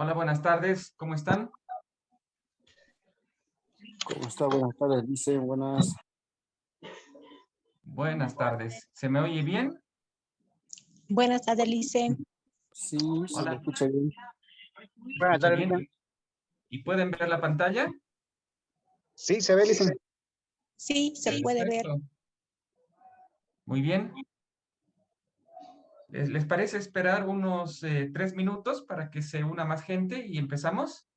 Hola, buenas tardes. ¿Cómo están? ¿Cómo está? Buenas tardes, dice. Buenas. Buenas tardes. ¿Se me oye bien? Buenas tardes, Lice. Sí, se lo Hola. escucha bien. Buenas tardes. Bien. ¿Y pueden ver la pantalla? Sí, se ve, Lice. Sí, se puede ver. Perfecto. Muy bien. ¿Les parece esperar unos 3 minutos para que se una más gente y empezamos?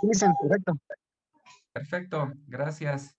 Lice, correcto. Perfecto, gracias.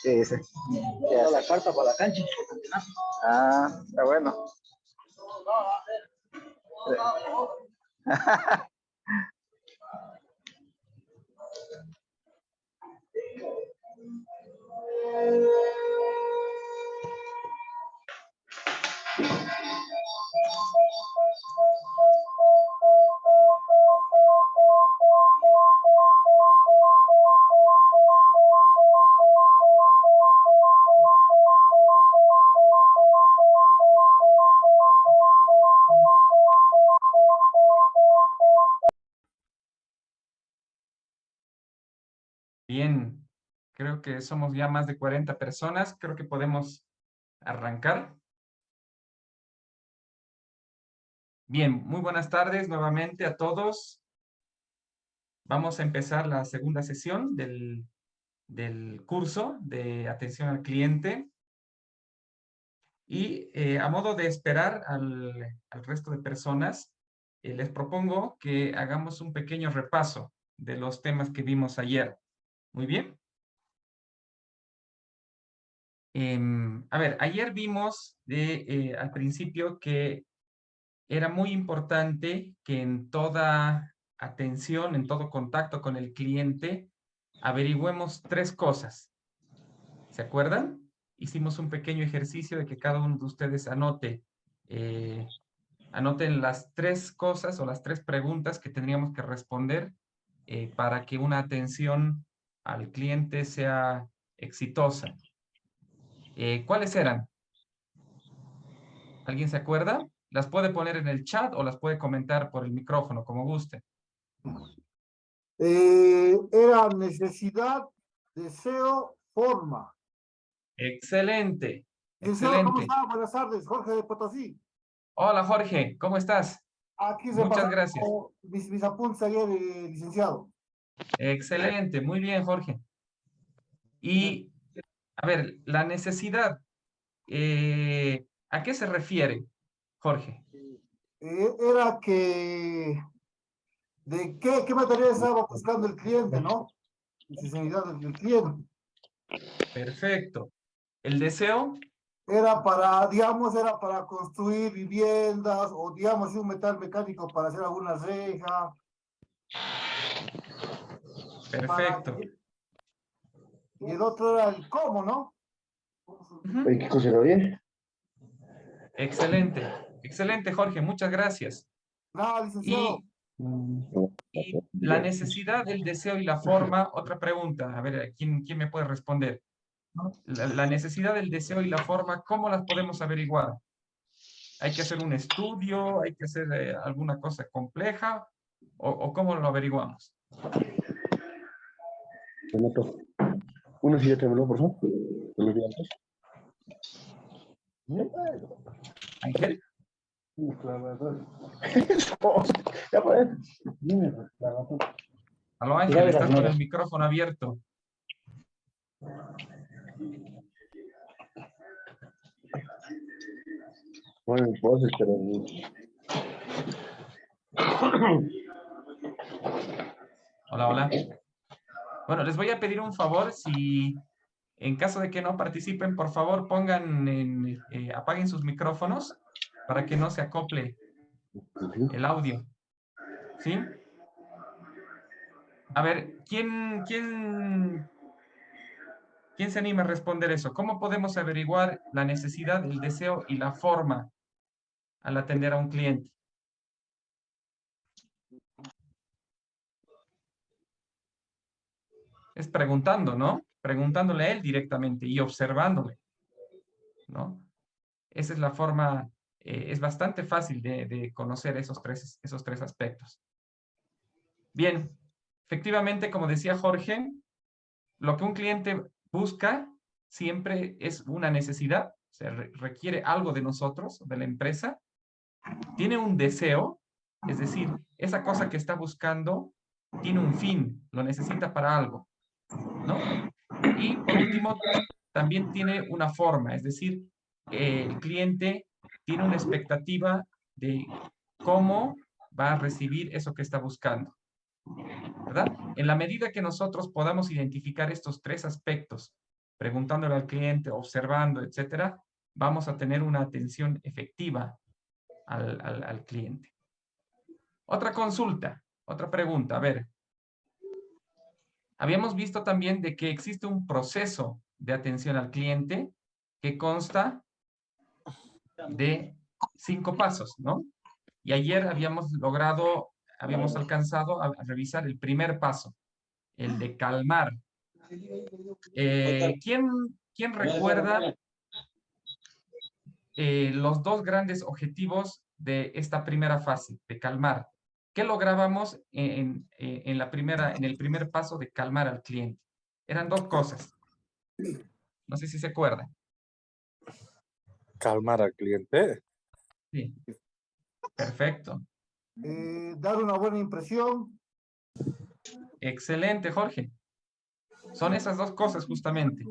¿Qué dice? La carta para la cancha. Ah, está bueno. Bien, creo que somos ya más de 40 personas. Creo que podemos arrancar. Bien, muy buenas tardes nuevamente a todos. Vamos a empezar la segunda sesión del curso de atención al cliente. Y a modo de esperar al resto de personas, les propongo que hagamos un pequeño repaso de los temas que vimos ayer. Muy bien. A ver, ayer vimos al principio que era muy importante que en toda atención, en todo contacto con el cliente, averigüemos 3 cosas. ¿Se acuerdan? hicimos un pequeño ejercicio de que cada uno de ustedes anoten las 3 cosas o las 3 preguntas que tendríamos que responder para que una atención al cliente sea exitosa. ¿Cuáles eran? ¿Alguien se acuerda? Las puede poner en el chat o las puede comentar por el micrófono, como guste. Era necesidad, deseo, forma. Excelente, Licenciado, ¿cómo excelente. está? Buenas tardes, Jorge de Potosí. Hola Jorge, ¿cómo estás? Aquí Muchas repasando gracias. mis apuntes ayer, licenciado. Excelente, muy bien Jorge. Y, a ver, la necesidad, ¿a qué se refiere, Jorge? Era que, ¿de qué material estaba buscando el cliente, no? Necesidad del cliente. Perfecto. ¿El deseo? Era para, digamos, era para construir viviendas o, digamos, un metal mecánico para hacer alguna reja. Perfecto. Y el otro era el cómo, ¿no? Ujú. Oye, ¿qué cosa bien? Excelente, excelente Jorge, muchas gracias. Nada, licenciado. Y la necesidad, el deseo y la forma, otra pregunta, a ver, ¿quién me puede responder? La necesidad, el deseo y la forma, ¿cómo las podemos averiguar? ¿Hay que hacer un estudio? ¿Hay que hacer alguna cosa compleja? ¿O cómo lo averiguamos? Una silla te habló, por favor. ¿Te lo vi antes? Ángel, Ya pues. Dime, clavador. aló Ángel, estás con el micrófono abierto. Bueno, pues, pero... Hola, hola. Bueno, les voy a pedir un favor, si en caso de que no participen, por favor apaguen sus micrófonos para que no se acople el audio. ¿Sí? A ver, ¿quién se anima a responder eso? ¿Cómo podemos averiguar la necesidad, el deseo y la forma al atender a un cliente? Es preguntando, ¿no? Preguntándole a él directamente y observándole, ¿no? Esa es la forma, es bastante fácil de conocer esos tres aspectos. Bien, efectivamente, como decía Jorge, lo que un cliente busca siempre es una necesidad, o sea, requiere algo de nosotros, de la empresa, tiene un deseo, es decir, esa cosa que está buscando tiene un fin, lo necesita para algo, ¿no? Y por último, también tiene una forma, es decir, el cliente tiene una expectativa de cómo va a recibir eso que está buscando, ¿verdad? En la medida que nosotros podamos identificar estos 3 aspectos, preguntándole al cliente, observando, etcétera, vamos a tener una atención efectiva al cliente. Otra consulta, otra pregunta, a ver. Habíamos visto también de que existe un proceso de atención al cliente que consta de 5 pasos, ¿no? Y ayer habíamos alcanzado a revisar el primer paso, el de calmar. ¿Quién recuerda los 2 grandes objetivos de esta primera fase, de calmar? ¿Qué lográbamos en el primer paso de calmar al cliente? Eran 2 cosas. No sé si se acuerdan. Calmar al cliente. Sí. Perfecto. Dar una buena impresión. Excelente, Jorge. Son esas 2 cosas justamente.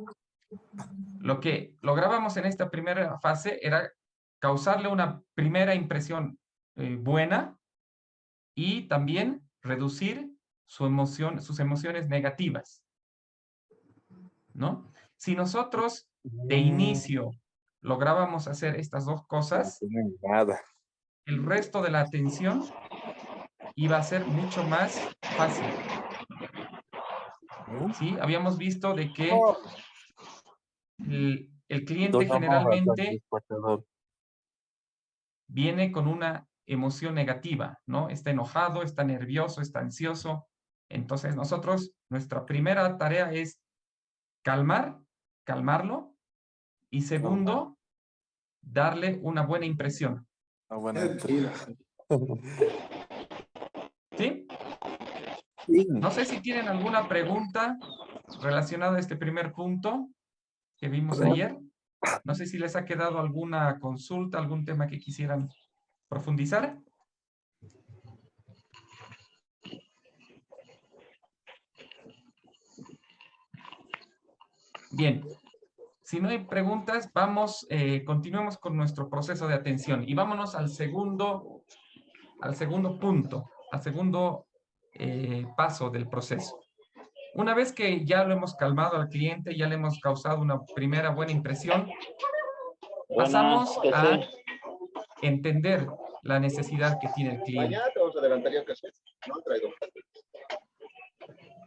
Lo que lográbamos en esta primera fase era causarle una primera impresión buena y también reducir sus emociones negativas, ¿no? Si nosotros de inicio lográbamos hacer estas 2 cosas, Nada. el resto de la atención iba a ser mucho más fácil. ¿Sí? Habíamos visto de que el cliente generalmente viene con una emoción negativa, ¿no? Está enojado, está nervioso, está ansioso. Entonces nosotros, nuestra primera tarea es calmarlo. Y segundo, darle una buena impresión. ¿Sí? No sé si tienen alguna pregunta relacionada a este primer punto que vimos ayer. No sé si les ha quedado alguna consulta, algún tema que quisieran profundizar. Bien, si no hay preguntas, continuemos con nuestro proceso de atención y vámonos al segundo punto, al segundo paso del proceso. Una vez que ya lo hemos calmado al cliente, ya le hemos causado una primera buena impresión, pasamos a entender la necesidad que tiene el cliente. Mañana te vamos a adelantar ya casi. No han traído.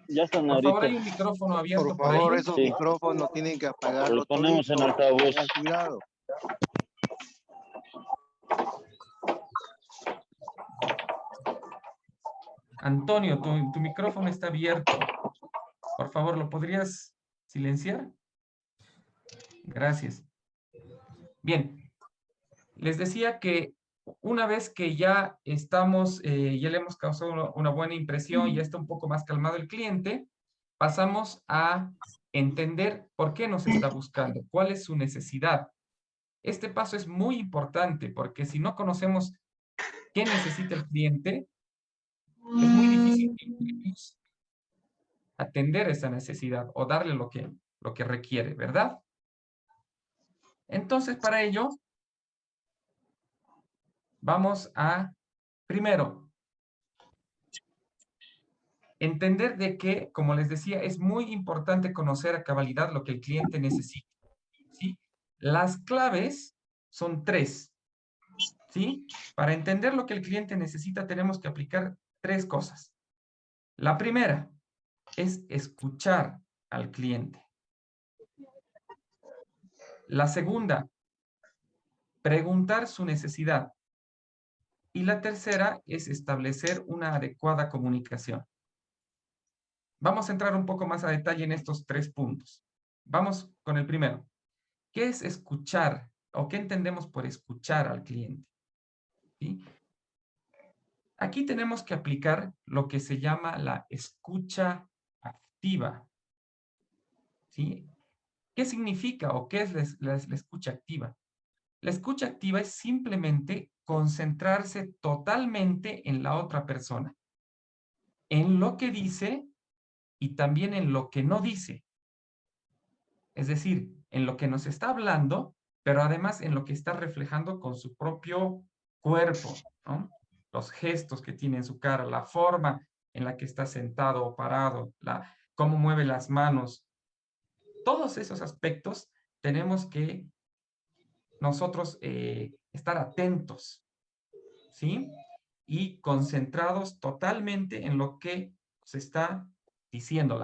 Ya están Por favor, ahorita. hay un micrófono abierto Por por favor, ahí. esos Sí. micrófonos tienen que apagarlo. Lo ponemos en altavoz. Tengan cuidado. Antonio, tu micrófono está abierto. Por favor, ¿lo podrías silenciar? Gracias. Bien, les decía que una vez que ya estamos, ya le hemos causado una buena impresión, ya está un poco más calmado el cliente, pasamos a entender por qué nos está buscando, cuál es su necesidad. Este paso es muy importante porque si no conocemos qué necesita el cliente, es muy difícil que podamos atender esa necesidad o darle lo que requiere, ¿verdad? Entonces, para ello, vamos a, primero, entender de que, como les decía, es muy importante conocer a cabalidad lo que el cliente necesita, ¿sí? Las claves son 3, ¿sí? Para entender lo que el cliente necesita, tenemos que aplicar 3 cosas. La primera es escuchar al cliente. La segunda, preguntar su necesidad. Y la tercera es establecer una adecuada comunicación. Vamos a entrar un poco más a detalle en estos 3 puntos. Vamos con el primero. ¿Qué es escuchar o qué entendemos por escuchar al cliente? ¿Sí? Aquí tenemos que aplicar lo que se llama la escucha activa. ¿Sí? ¿Qué significa o qué es la escucha activa? La escucha activa es simplemente concentrarse totalmente en la otra persona, en lo que dice y también en lo que no dice. Es decir, en lo que nos está hablando, pero además en lo que está reflejando con su propio cuerpo, ¿no? Los gestos que tiene en su cara, la forma en la que está sentado o parado, cómo mueve las manos. Todos esos aspectos tenemos que nosotros estar atentos, ¿sí? Y concentrados totalmente en lo que se está diciendo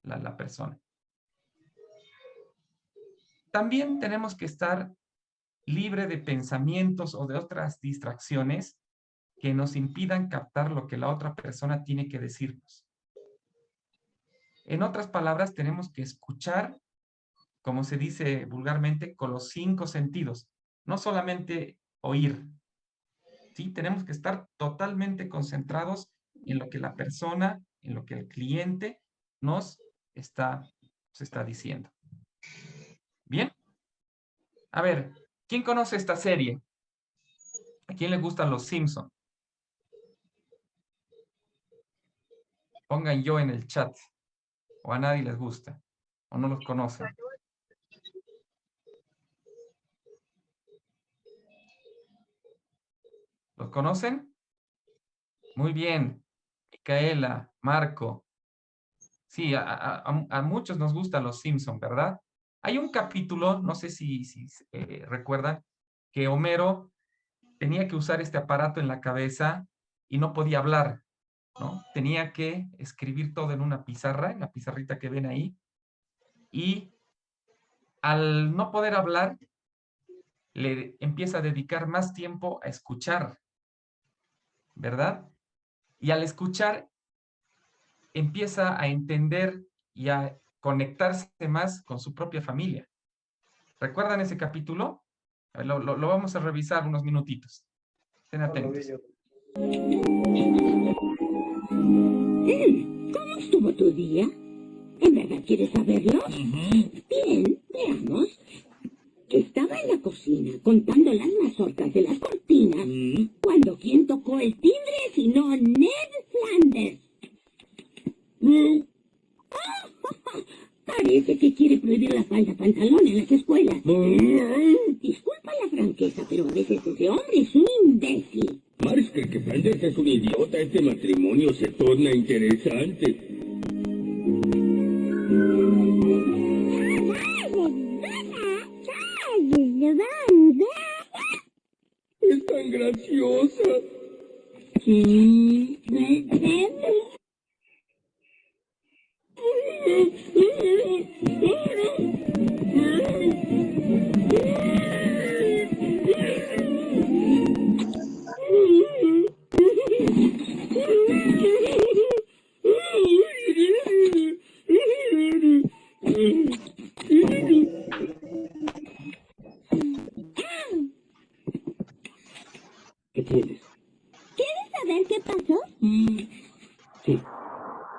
la persona. También tenemos que estar libre de pensamientos o de otras distracciones que nos impidan captar lo que la otra persona tiene que decirnos. En otras palabras, tenemos que escuchar, como se dice vulgarmente, con los 5 sentidos, no solamente oír. ¿Sí? Tenemos que estar totalmente concentrados en lo que la persona, en lo que el cliente nos está diciendo. ¿Bien? A ver, ¿quién conoce esta serie? ¿A quién le gustan los Simpson? Pongan yo en el chat. O a nadie les gusta. O no los conocen. ¿Los conocen? Muy bien. Micaela, Marco. Sí, a muchos nos gustan los Simpson, ¿verdad? Hay un capítulo, no sé si recuerdan, que Homero tenía que usar este aparato en la cabeza y no podía hablar, ¿no? Tenía que escribir todo en una pizarra, en la pizarrita que ven ahí, y al no poder hablar, le empieza a dedicar más tiempo a escuchar, ¿verdad? Y al escuchar, empieza a entender y a conectarse más con su propia familia. ¿Recuerdan ese capítulo? A ver, lo vamos a revisar unos minutitos. Estén atentos. ¿Cómo estuvo tu día? ¿En verdad quieres saberlo? Bien, veamos. Estaba en la cocina contando las mazorcas de las cortinas cuando quien tocó el timbre sino Ned Flanders. Parece que quiere prohibir la falda pantalón en las escuelas. Disculpa la franqueza, pero a veces ese hombre es un imbécil. Marx cree que Flanders es un idiota. Este matrimonio se torna interesante. Es tan graciosa. ¿Qué tienes? ¿Quieres saber qué pasó? Sí.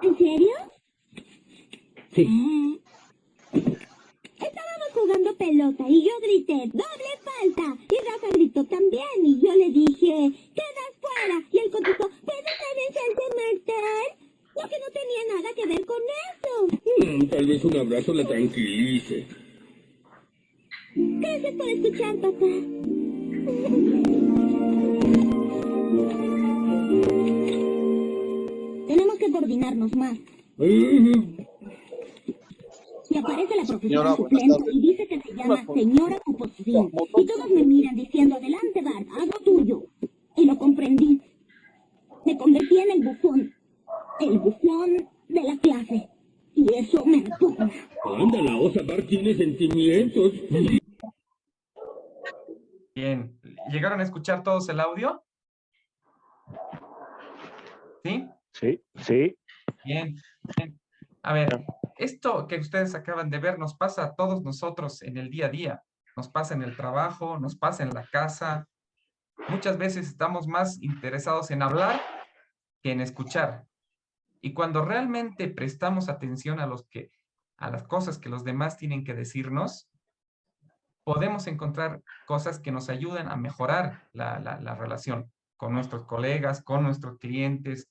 ¿En serio? Sí. Estábamos jugando pelota y yo grité, ¡doble falta! Y Rafa gritó también y yo le dije, ¡quedas fuera! Y él contestó, ¿puede ser en sentimental? Lo que no tenía nada que ver con eso. Tal vez un abrazo la tranquilice. Gracias por escuchar, papá. Tenemos que coordinarnos más. Y aparece la profesora suplente y dice que se llama señora Composición. Y todos me miran diciendo, adelante, Bart, haz lo tuyo. Y lo comprendí. Me convertí en el bufón de la clase. Y eso me repugna. Anda, la osa Bart tiene sentimientos. Bien. ¿Llegaron a escuchar todos el audio? ¿Sí? Sí, sí. Bien. Bien. A ver, esto que ustedes acaban de ver nos pasa a todos nosotros en el día a día. Nos pasa en el trabajo, nos pasa en la casa. Muchas veces estamos más interesados en hablar que en escuchar. Y cuando realmente prestamos atención a las cosas que los demás tienen que decirnos, podemos encontrar cosas que nos ayudan a mejorar la relación con nuestros colegas, con nuestros clientes,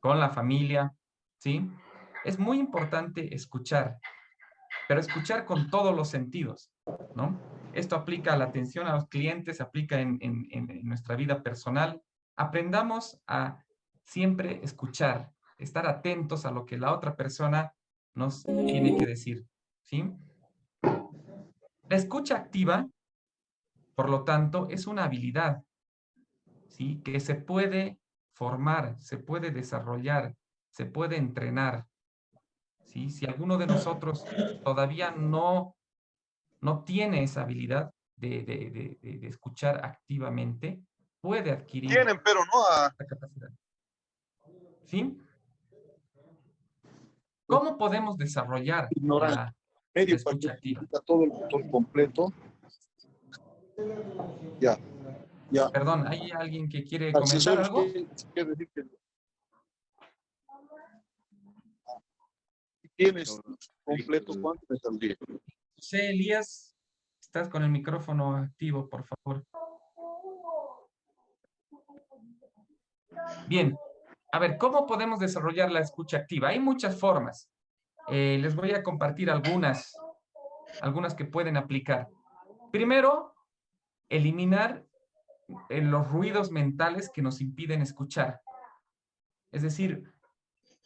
con la familia, ¿sí? Es muy importante escuchar, pero escuchar con todos los sentidos, ¿no? Esto aplica a la atención a los clientes, aplica en nuestra vida personal. Aprendamos a siempre escuchar, estar atentos a lo que la otra persona nos tiene que decir, ¿sí? La escucha activa, por lo tanto, es una habilidad, ¿sí? Que se puede formar, se puede desarrollar, se puede entrenar, ¿sí? Si alguno de nosotros todavía no tiene esa habilidad de escuchar activamente, puede adquirir pero no esta capacidad. ¿Sí? ¿Cómo podemos desarrollar la escucha activa? Todo el botón completo. Ya. Perdón, ¿hay alguien que quiere comentar algo? Quiere decir que tienes completo, ¿cuánto me saldría? José Elías, estás con el micrófono activo, por favor. Bien, a ver, ¿cómo podemos desarrollar la escucha activa? Hay muchas formas. Les voy a compartir algunas que pueden aplicar. Primero, eliminar los ruidos mentales que nos impiden escuchar. Es decir,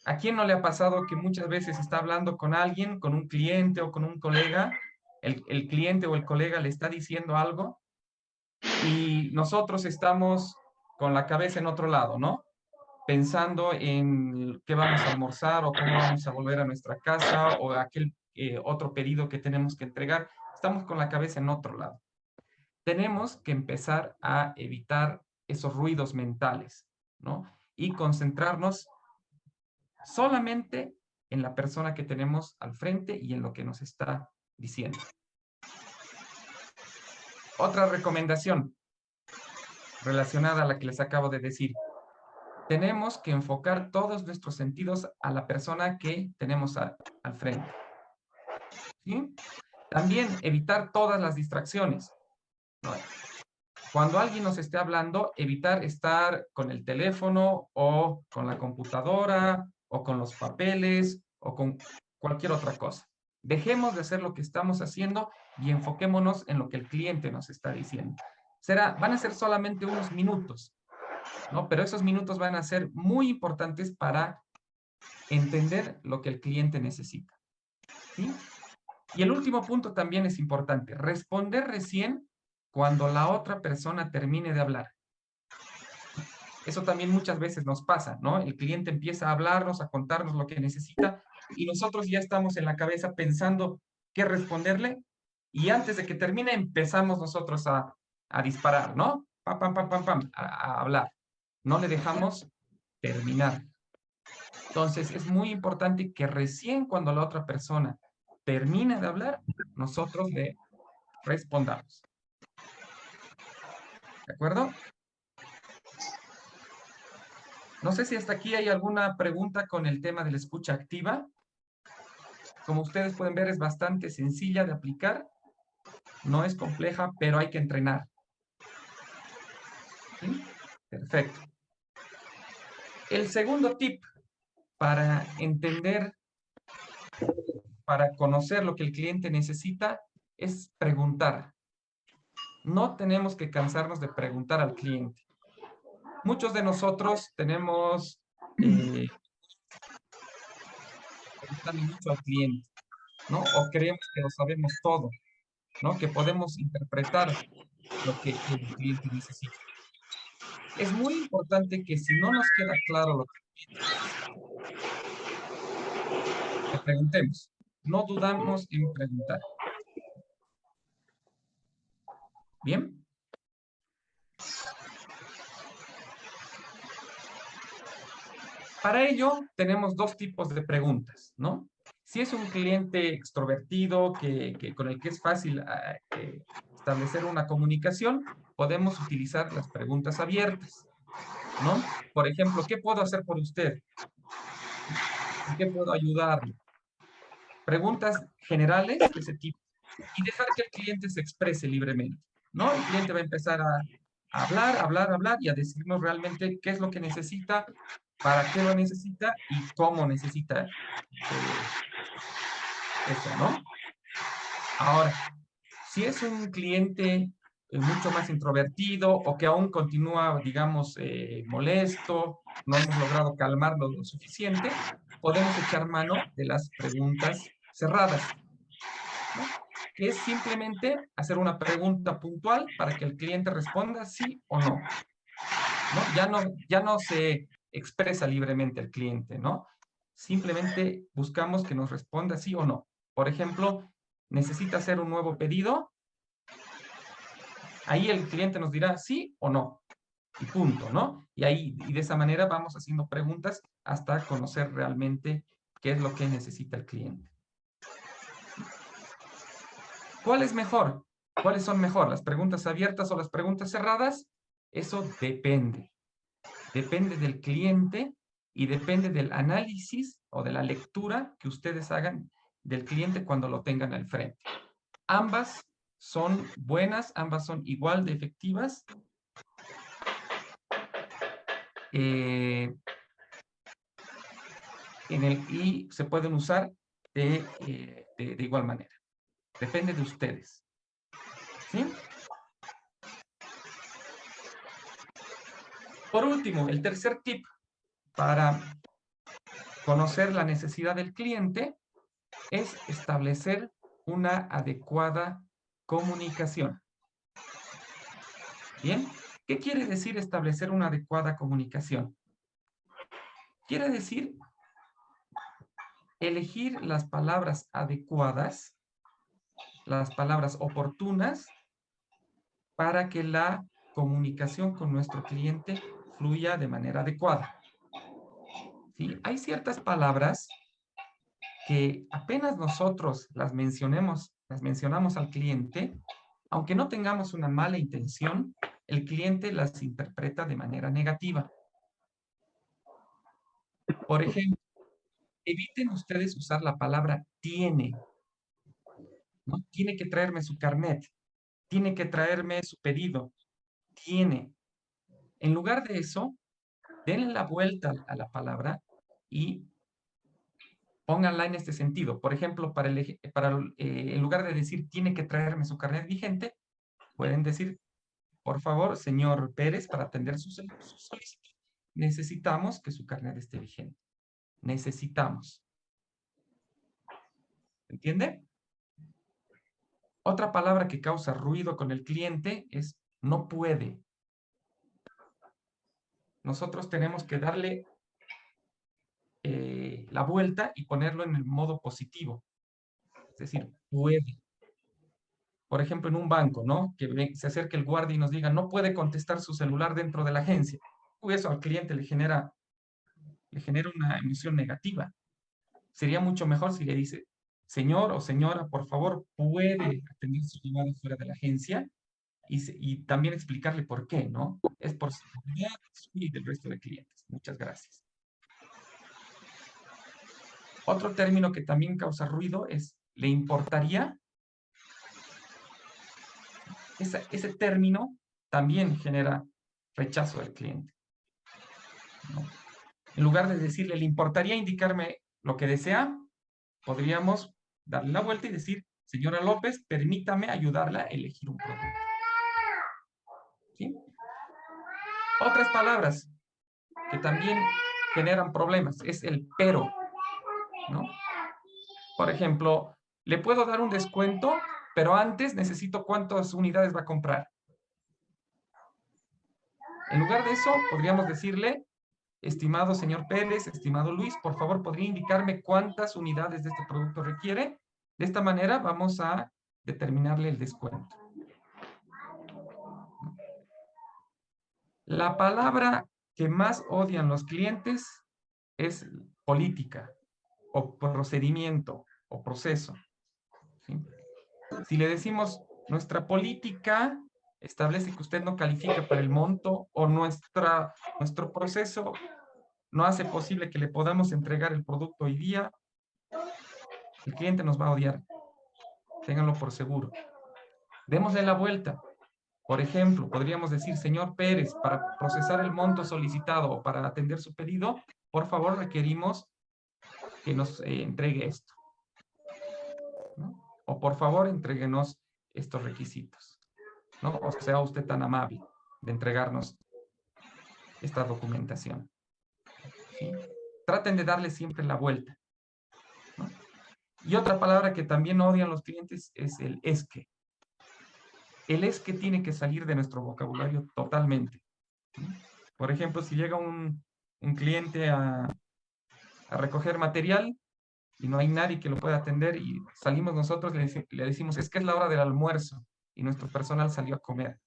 ¿a quién no le ha pasado que muchas veces está hablando con alguien, con un cliente o con un colega? El cliente o el colega le está diciendo algo y nosotros estamos con la cabeza en otro lado, ¿no? Pensando en qué vamos a almorzar o cómo vamos a volver a nuestra casa o aquel otro pedido que tenemos que entregar. Estamos con la cabeza en otro lado. Tenemos que empezar a evitar esos ruidos mentales, ¿no? Y concentrarnos solamente en la persona que tenemos al frente y en lo que nos está diciendo. Otra recomendación relacionada a la que les acabo de decir. Tenemos que enfocar todos nuestros sentidos a la persona que tenemos al frente. ¿Sí? También evitar todas las distracciones, ¿no? Cuando alguien nos esté hablando, evitar estar con el teléfono o con la computadora o con los papeles o con cualquier otra cosa. Dejemos de hacer lo que estamos haciendo y enfoquémonos en lo que el cliente nos está diciendo. Van a ser solamente unos minutos, ¿no? Pero esos minutos van a ser muy importantes para entender lo que el cliente necesita, ¿sí? Y el último punto también es importante. Responder recién cuando la otra persona termine de hablar. Eso también muchas veces nos pasa, ¿no? El cliente empieza a hablarnos, a contarnos lo que necesita y nosotros ya estamos en la cabeza pensando qué responderle y antes de que termine empezamos nosotros a disparar, ¿no? Pam, pam, pam, pam, pam, a hablar. No le dejamos terminar. Entonces, es muy importante que recién cuando la otra persona termine de hablar, nosotros le respondamos. ¿De acuerdo? No sé si hasta aquí hay alguna pregunta con el tema de la escucha activa. Como ustedes pueden ver, es bastante sencilla de aplicar. No es compleja, pero hay que entrenar. ¿Sí? Perfecto. El segundo tip para entender, para conocer lo que el cliente necesita, es preguntar. No tenemos que cansarnos de preguntar al cliente. Muchos de nosotros tenemos preguntando mucho al cliente, ¿no? O creemos que lo sabemos todo, ¿no? Que podemos interpretar lo que el cliente necesita. Es muy importante que si no nos queda claro lo que el cliente necesita, le preguntemos. No dudamos en preguntar. ¿Bien? Para ello, tenemos dos tipos de preguntas, ¿no? Si es un cliente extrovertido con el que es fácil establecer una comunicación, podemos utilizar las preguntas abiertas, ¿no? Por ejemplo, ¿qué puedo hacer por usted? ¿En qué puedo ayudarle? Preguntas generales de ese tipo. Y dejar que el cliente se exprese libremente, ¿no? El cliente va a empezar a hablar y a decirnos realmente qué es lo que necesita, para qué lo necesita y cómo necesita eso, ¿no? Ahora, si es un cliente mucho más introvertido o que aún continúa, digamos, molesto, no hemos logrado calmarlo lo suficiente, podemos echar mano de las preguntas cerradas, ¿no? Que es simplemente hacer una pregunta puntual para que el cliente responda sí o no, ¿no? Ya no se expresa libremente el cliente, ¿no? Simplemente buscamos que nos responda sí o no. Por ejemplo, ¿necesita hacer un nuevo pedido? Ahí el cliente nos dirá sí o no. Y punto, ¿no? Y de esa manera vamos haciendo preguntas hasta conocer realmente qué es lo que necesita el cliente. ¿Cuál es mejor? ¿Cuáles son mejor? ¿Las preguntas abiertas o las preguntas cerradas? Eso depende. Depende del cliente y depende del análisis o de la lectura que ustedes hagan del cliente cuando lo tengan al frente. Ambas son buenas, ambas son igual de efectivas. Y se pueden usar de igual manera. Depende de ustedes. ¿Sí? Por último, el tercer tip para conocer la necesidad del cliente es establecer una adecuada comunicación. ¿Bien? ¿Qué quiere decir establecer una adecuada comunicación? Quiere decir elegir las palabras adecuadas, las palabras oportunas, para que la comunicación con nuestro cliente fluya de manera adecuada. ¿Sí? Hay ciertas palabras que apenas nosotros las mencionamos al cliente, aunque no tengamos una mala intención, el cliente las interpreta de manera negativa. Por ejemplo, eviten ustedes usar la palabra tiene, ¿no? Tiene que traerme su carnet, tiene que traerme su pedido, tiene. En lugar de eso, denle la vuelta a la palabra y pónganla en este sentido. Por ejemplo, en lugar de decir tiene que traerme su carnet vigente, pueden decir, por favor, señor Pérez, para atender su solicitud, necesitamos que su carnet esté vigente. Necesitamos. ¿Entiende? Otra palabra que causa ruido con el cliente es no puede. Nosotros tenemos que darle la vuelta y ponerlo en el modo positivo. Es decir, puede. Por ejemplo, en un banco, ¿no? Que se acerque el guardia y nos diga, no puede contestar su celular dentro de la agencia. Eso al cliente le genera una emoción negativa. Sería mucho mejor si le dice, señor o señora, por favor, puede atender su llamada fuera de la agencia y también explicarle por qué, ¿no? Es por seguridad y del resto de clientes. Muchas gracias. Otro término que también causa ruido es, ¿le importaría? Ese término también genera rechazo del cliente, ¿no? En lugar de decirle, ¿le importaría indicarme lo que desea? Podríamos darle la vuelta y decir, señora López, permítame ayudarla a elegir un producto. ¿Sí? Otras palabras que también generan problemas es el pero, ¿no? Por ejemplo, le puedo dar un descuento, pero antes necesito cuántas unidades va a comprar. En lugar de eso, podríamos decirle, estimado señor Pérez, estimado Luis, por favor, ¿podría indicarme cuántas unidades de este producto requiere? De esta manera vamos a determinarle el descuento. La palabra que más odian los clientes es política, o procedimiento, o proceso. ¿Sí? Si le decimos, nuestra política establece que usted no califica para el monto, o nuestro proceso no hace posible que le podamos entregar el producto hoy día, el cliente nos va a odiar. Ténganlo por seguro. Démosle la vuelta. Por ejemplo, podríamos decir, señor Pérez, para procesar el monto solicitado o para atender su pedido, por favor requerimos que nos entregue esto, ¿no? O por favor, entréguenos estos requisitos, ¿no? O sea usted tan amable de entregarnos esta documentación. ¿Sí? Traten de darle siempre la vuelta, ¿no? Y otra palabra que también odian los clientes es el es que. El es que tiene que salir de nuestro vocabulario totalmente. Por ejemplo, si llega un cliente a recoger material y no hay nadie que lo pueda atender y salimos nosotros, le decimos, es que es la hora del almuerzo y nuestro personal salió a comer.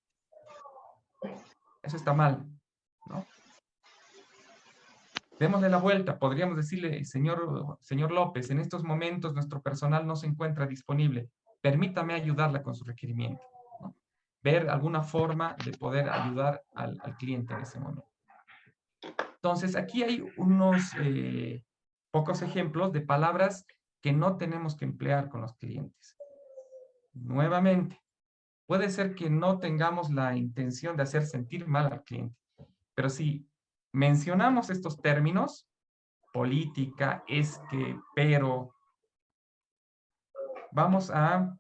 Eso está mal, ¿no? Démosle la vuelta. Podríamos decirle, señor López, en estos momentos nuestro personal no se encuentra disponible. Permítame ayudarla con su requerimiento, ¿no? Ver alguna forma de poder ayudar al cliente en ese momento. Entonces, aquí hay unos pocos ejemplos de palabras que no tenemos que emplear con los clientes. Nuevamente, puede ser que no tengamos la intención de hacer sentir mal al cliente, pero si mencionamos estos términos, política, es que, pero, vamos a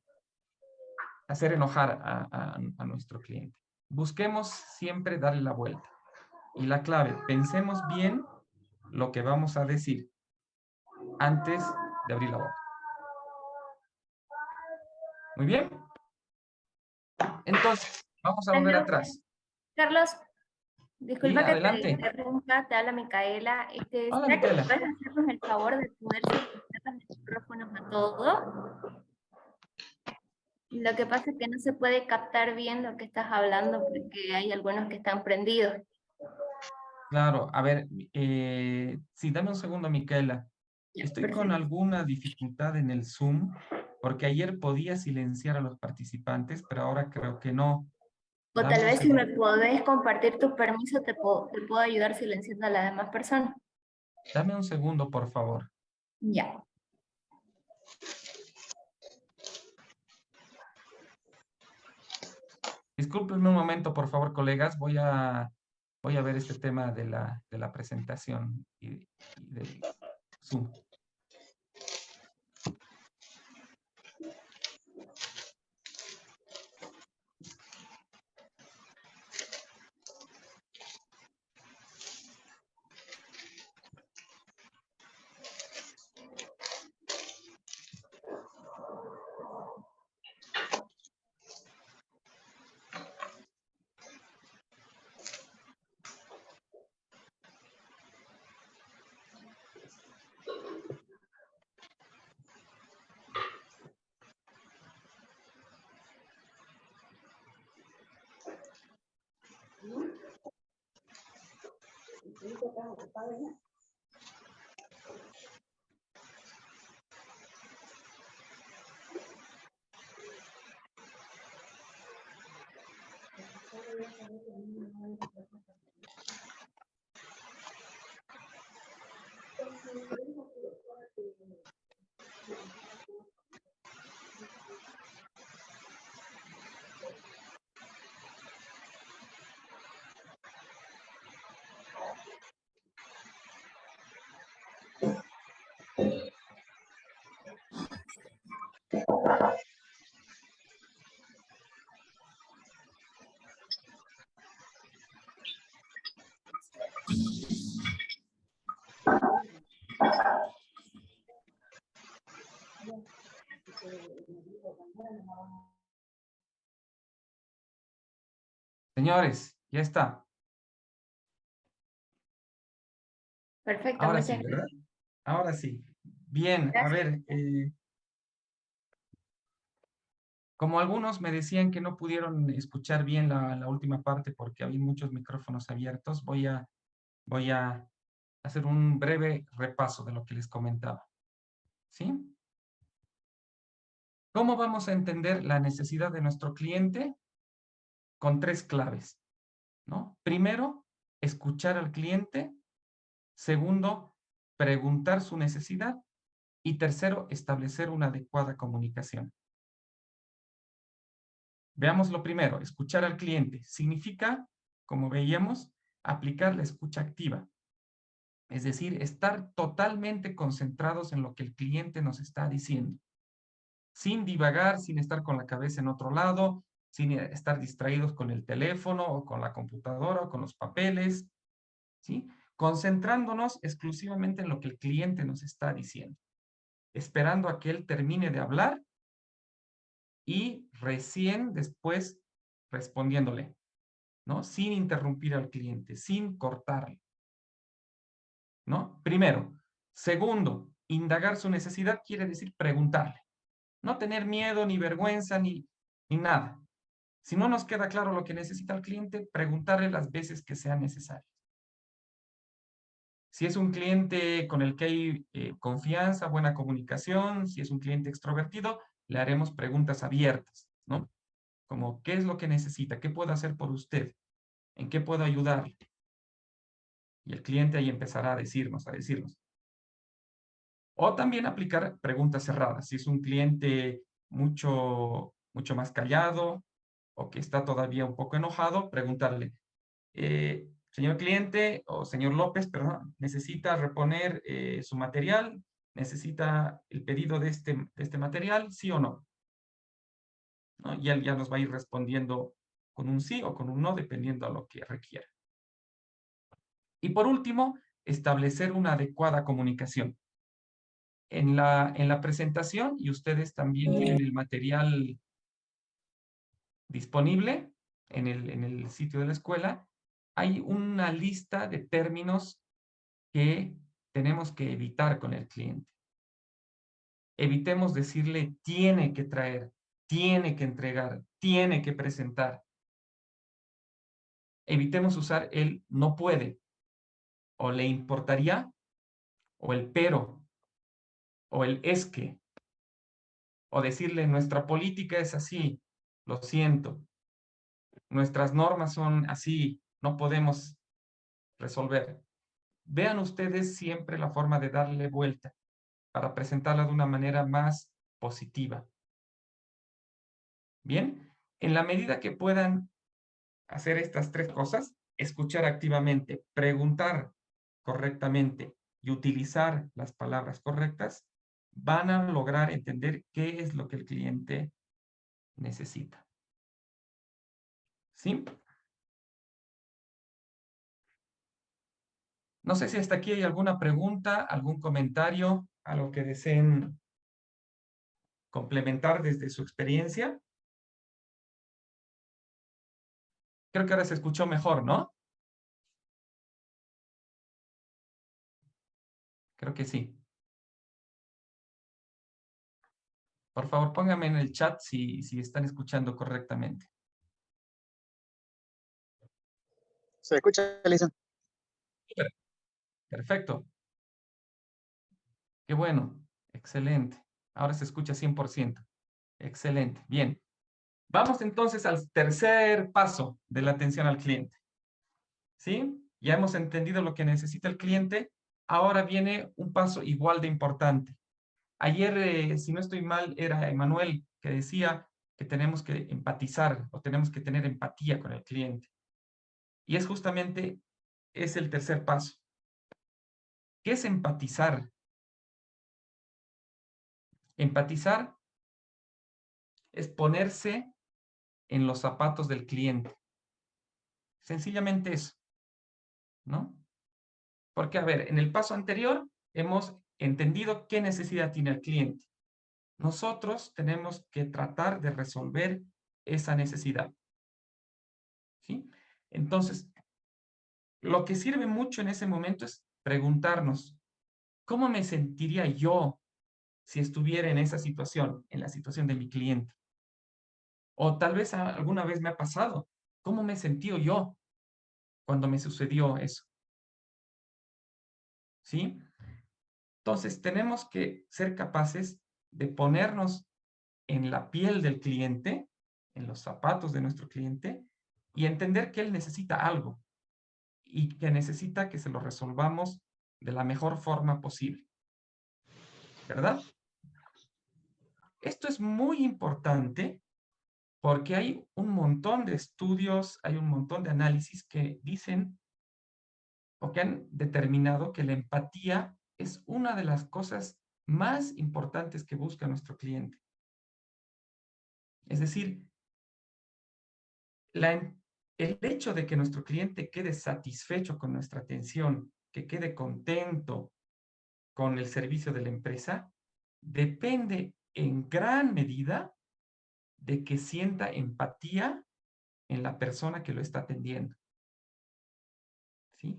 hacer enojar a nuestro cliente. Busquemos siempre darle la vuelta. Y la clave, pensemos bien lo que vamos a decir antes de abrir la boca. Muy bien. Entonces, vamos a volver atrás. Carlos, disculpa que adelante. te interrumpa, te habla Micaela. Hola, ¿Será que Micaela. puedes hacernos el favor de poder solicitar los micrófonos a todos. Lo que pasa es que no se puede captar bien lo que estás hablando porque hay algunos que están prendidos. Claro, a ver, sí, dame un segundo, Micaela. Ya, Estoy con perfecto. alguna dificultad en el Zoom, porque ayer podía silenciar a los participantes, pero ahora creo que no. O Dame tal un vez si me segundo. podés compartir tu permiso, te puedo ayudar silenciando a las demás personas. Dame un segundo, por favor. Ya. Discúlpenme un momento, por favor, colegas. Voy a ver este tema de la presentación y del Zoom. Señores, ya está. Perfecto, Ahora muchas sí, gracias. ¿verdad? Ahora sí. Bien, a ver, como algunos me decían que no pudieron escuchar bien la última parte porque había muchos micrófonos abiertos, voy a hacer un breve repaso de lo que les comentaba. ¿Sí? ¿Cómo vamos a entender la necesidad de nuestro cliente? Con 3 claves, ¿no? Primero, escuchar al cliente. Segundo, preguntar su necesidad. Y tercero, establecer una adecuada comunicación. Veamos lo primero, escuchar al cliente. Significa, como veíamos, aplicar la escucha activa. Es decir, estar totalmente concentrados en lo que el cliente nos está diciendo. Sin divagar, sin estar con la cabeza en otro lado, sin estar distraídos con el teléfono o con la computadora o con los papeles, ¿sí? Concentrándonos exclusivamente en lo que el cliente nos está diciendo, esperando a que él termine de hablar y recién después respondiéndole, ¿no? Sin interrumpir al cliente, sin cortarle, ¿no? Primero. Segundo, indagar su necesidad quiere decir preguntarle. No tener miedo, ni vergüenza, ni nada. Si no nos queda claro lo que necesita el cliente, preguntarle las veces que sea necesario. Si es un cliente con el que hay confianza, buena comunicación, si es un cliente extrovertido, le haremos preguntas abiertas, ¿no? Como, ¿qué es lo que necesita? ¿Qué puedo hacer por usted? ¿En qué puedo ayudarle? Y el cliente ahí empezará a decirnos. O también aplicar preguntas cerradas. Si es un cliente mucho más callado o que está todavía un poco enojado, preguntarle, señor cliente o señor López, perdón, ¿necesita reponer su material? ¿Necesita el pedido de este material? ¿Sí o no? ¿No? Y él ya nos va a ir respondiendo con un sí o con un no, dependiendo a lo que requiera. Y por último, establecer una adecuada comunicación. En la presentación, y ustedes también tienen el material disponible en el sitio de la escuela, hay una lista de términos que tenemos que evitar con el cliente. Evitemos decirle tiene que traer, tiene que entregar, tiene que presentar. Evitemos usar el no puede, o le importaría, o el pero, o el es que, o decirle nuestra política es así, lo siento, nuestras normas son así, no podemos resolver. Vean ustedes siempre la forma de darle vuelta para presentarla de una manera más positiva. Bien, en la medida que puedan hacer estas tres cosas, escuchar activamente, preguntar correctamente y utilizar las palabras correctas, van a lograr entender qué es lo que el cliente necesita. ¿Sí? No sé si hasta aquí hay alguna pregunta, algún comentario, algo que deseen complementar desde su experiencia. Creo que ahora se escuchó mejor, ¿no? Creo que sí. Por favor, pónganme en el chat si están escuchando correctamente. Se escucha, Lisa. Perfecto. Qué bueno. Excelente. Ahora se escucha 100%. Excelente. Bien. Vamos entonces al tercer paso de la atención al cliente. ¿Sí? Ya hemos entendido lo que necesita el cliente. Ahora viene un paso igual de importante. Ayer, si no estoy mal, era Emanuel que decía que tenemos que empatizar o tenemos que tener empatía con el cliente. Y es justamente, es el tercer paso. ¿Qué es empatizar? Empatizar es ponerse en los zapatos del cliente. Sencillamente eso, ¿no? Porque, a ver, en el paso anterior hemos entendido qué necesidad tiene el cliente. Nosotros tenemos que tratar de resolver esa necesidad. ¿Sí? Entonces, lo que sirve mucho en ese momento es preguntarnos, ¿cómo me sentiría yo si estuviera en esa situación, en la situación de mi cliente? O tal vez alguna vez me ha pasado, ¿cómo me he sentido yo cuando me sucedió eso? ¿Sí? Entonces, tenemos que ser capaces de ponernos en la piel del cliente, en los zapatos de nuestro cliente, y entender que él necesita algo y que necesita que se lo resolvamos de la mejor forma posible. ¿Verdad? Esto es muy importante porque hay un montón de estudios, hay un montón de análisis que dicen o que han determinado que la empatía es una de las cosas más importantes que busca nuestro cliente. Es decir, el hecho de que nuestro cliente quede satisfecho con nuestra atención, que quede contento con el servicio de la empresa, depende en gran medida de que sienta empatía en la persona que lo está atendiendo. ¿Sí?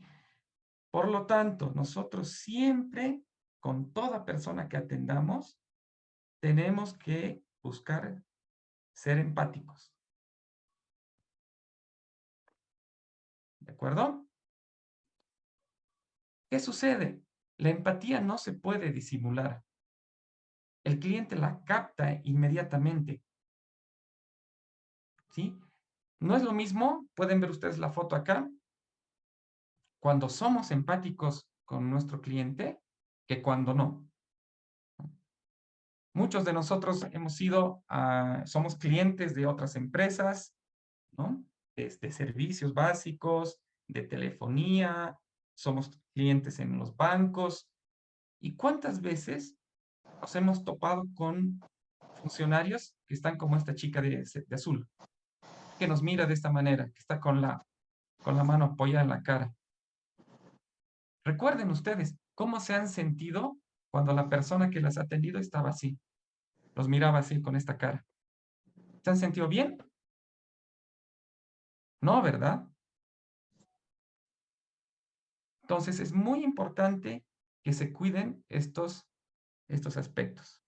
Por lo tanto, nosotros siempre, con toda persona que atendamos, tenemos que buscar ser empáticos. ¿De acuerdo? ¿Qué sucede? La empatía no se puede disimular. El cliente la capta inmediatamente. ¿Sí? No es lo mismo, pueden ver ustedes la foto acá, cuando somos empáticos con nuestro cliente que cuando no. Muchos de nosotros hemos sido, somos clientes de otras empresas, ¿no? De servicios básicos, de telefonía, somos clientes en los bancos. ¿Y cuántas veces nos hemos topado con funcionarios que están como esta chica de azul, que nos mira de esta manera, que está con la mano apoyada en la cara? Recuerden ustedes cómo se han sentido cuando la persona que las ha atendido estaba así, los miraba así con esta cara. ¿Se han sentido bien? No, ¿verdad? Entonces es muy importante que se cuiden estos aspectos.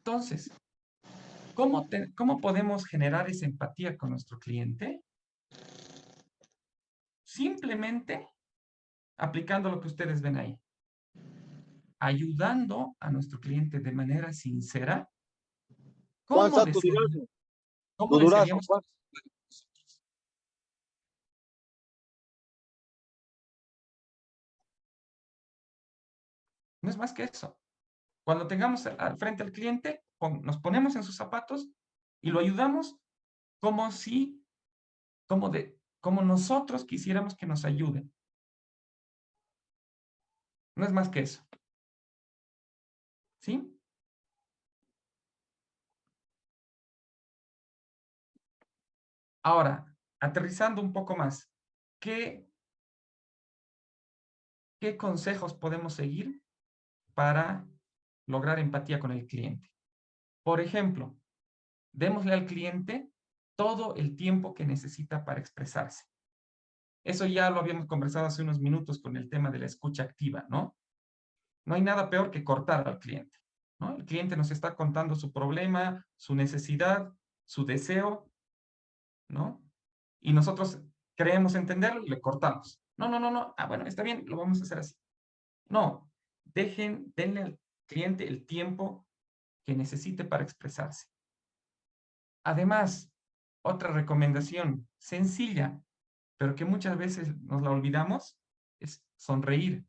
Entonces, ¿cómo podemos generar esa empatía con nuestro cliente? Simplemente aplicando lo que ustedes ven ahí. Ayudando a nuestro cliente de manera sincera. ¿Cuál ¿Cómo está tu durazno? ¿Cómo Tu durazno, desearíamos? ¿cuál? No es más que eso. Cuando tengamos al frente al cliente, nos ponemos en sus zapatos y lo ayudamos como como nosotros quisiéramos que nos ayuden. No es más que eso. ¿Sí? Ahora, aterrizando un poco más, ¿qué consejos podemos seguir para lograr empatía con el cliente? Por ejemplo, démosle al cliente todo el tiempo que necesita para expresarse. Eso ya lo habíamos conversado hace unos minutos con el tema de la escucha activa, ¿no? No hay nada peor que cortar al cliente, ¿no? El cliente nos está contando su problema, su necesidad, su deseo, ¿no? Y nosotros creemos entenderlo y le cortamos. No, no, no, no. Ah, bueno, está bien, lo vamos a hacer así. No, denle al cliente el tiempo que necesite para expresarse. Además, otra recomendación sencilla, pero que muchas veces nos la olvidamos, es sonreír.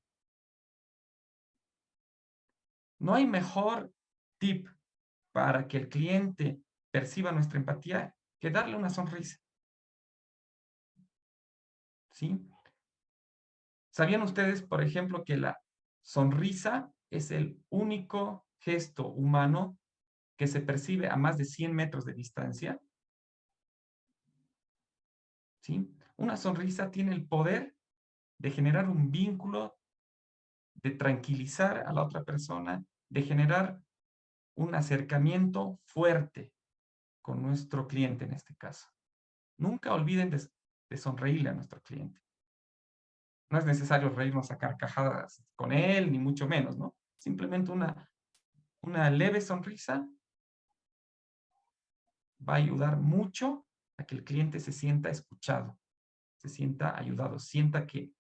No hay mejor tip para que el cliente perciba nuestra empatía que darle una sonrisa. ¿Sí? ¿Sabían ustedes, por ejemplo, que la sonrisa es el único gesto humano que se percibe a más de 100 metros de distancia? ¿Sí? Una sonrisa tiene el poder de generar un vínculo, de tranquilizar a la otra persona, de generar un acercamiento fuerte con nuestro cliente en este caso. Nunca olviden de sonreírle a nuestro cliente. No es necesario reírnos a carcajadas con él, ni mucho menos, ¿no? Simplemente una leve sonrisa va a ayudar mucho a que el cliente se sienta escuchado, se sienta ayudado, sienta que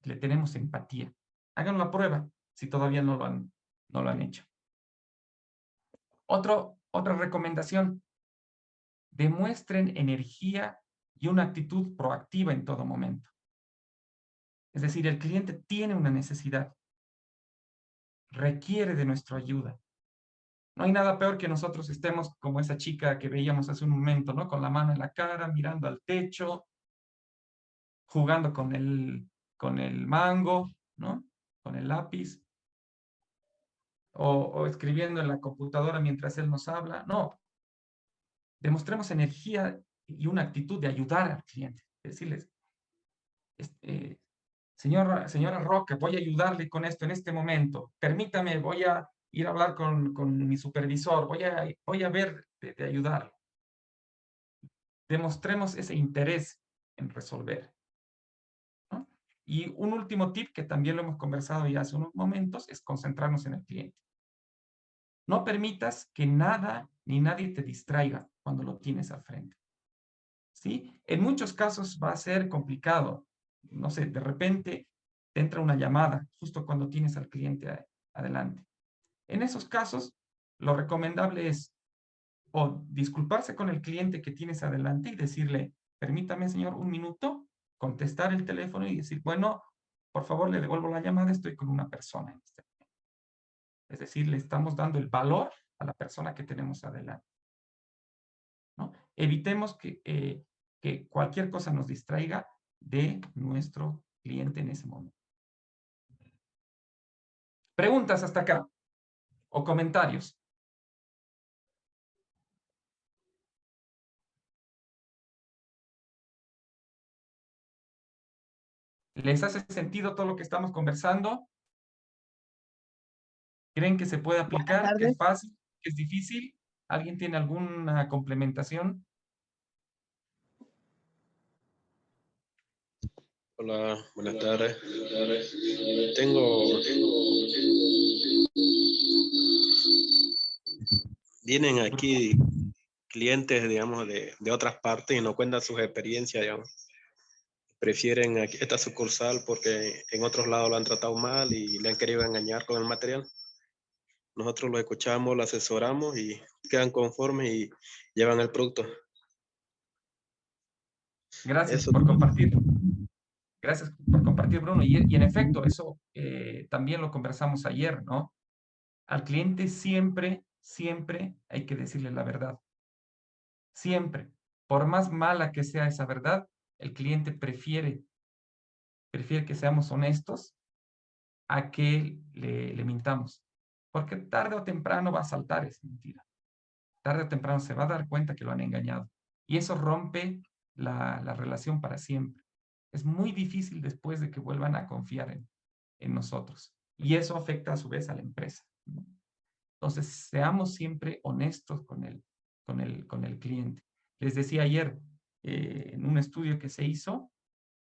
le tenemos empatía. Hagan la prueba si todavía no lo han hecho. Otra recomendación, demuestren energía y una actitud proactiva en todo momento. Es decir, el cliente tiene una necesidad, requiere de nuestra ayuda. No hay nada peor que nosotros estemos como esa chica que veíamos hace un momento, ¿no? Con la mano en la cara, mirando al techo, jugando con el mango, ¿no? Con el lápiz, o escribiendo en la computadora mientras él nos habla. No, demostremos energía y una actitud de ayudar al cliente. Decirles, señora Roca, voy a ayudarle con esto en este momento. Permítame, voy a ir a hablar con mi supervisor. Voy a ver de ayudarle. Demostremos ese interés en resolver, ¿no? Y un último tip que también lo hemos conversado ya hace unos momentos es concentrarnos en el cliente. No permitas que nada ni nadie te distraiga cuando lo tienes al frente. ¿Sí? En muchos casos va a ser complicado. No sé, de repente te entra una llamada justo cuando tienes al cliente adelante. En esos casos, lo recomendable es o disculparse con el cliente que tienes adelante y decirle, permítame, señor, un minuto, contestar el teléfono y decir, bueno, por favor, le devuelvo la llamada, estoy con una persona en este momento. Es decir, le estamos dando el valor a la persona que tenemos adelante, ¿no? Evitemos que cualquier cosa nos distraiga de nuestro cliente en ese momento. ¿Preguntas hasta acá? ¿O comentarios? ¿Les hace sentido todo lo que estamos conversando? ¿Creen que se puede aplicar? ¿Que es fácil? ¿Que es difícil? ¿Alguien tiene alguna complementación? Hola, buenas tardes. Tengo vienen aquí clientes, digamos, de otras partes y no cuentan sus experiencias, digamos. Prefieren aquí, esta sucursal porque en otros lados lo han tratado mal y le han querido engañar con el material. Nosotros lo escuchamos, lo asesoramos y quedan conformes y llevan el producto. Gracias Eso. por compartir. Gracias por compartir, Bruno. Y en efecto, eso también lo conversamos ayer, ¿no? Al cliente siempre, siempre hay que decirle la verdad. Siempre. Por más mala que sea esa verdad, el cliente prefiere que seamos honestos a que le mintamos. Porque tarde o temprano va a saltar esa mentira. Tarde o temprano se va a dar cuenta que lo han engañado. Y eso rompe la relación para siempre. Es muy difícil después de que vuelvan a confiar en nosotros. Y eso afecta a su vez a la empresa, ¿no? Entonces, seamos siempre honestos con el cliente. Les decía ayer, en un estudio que se hizo,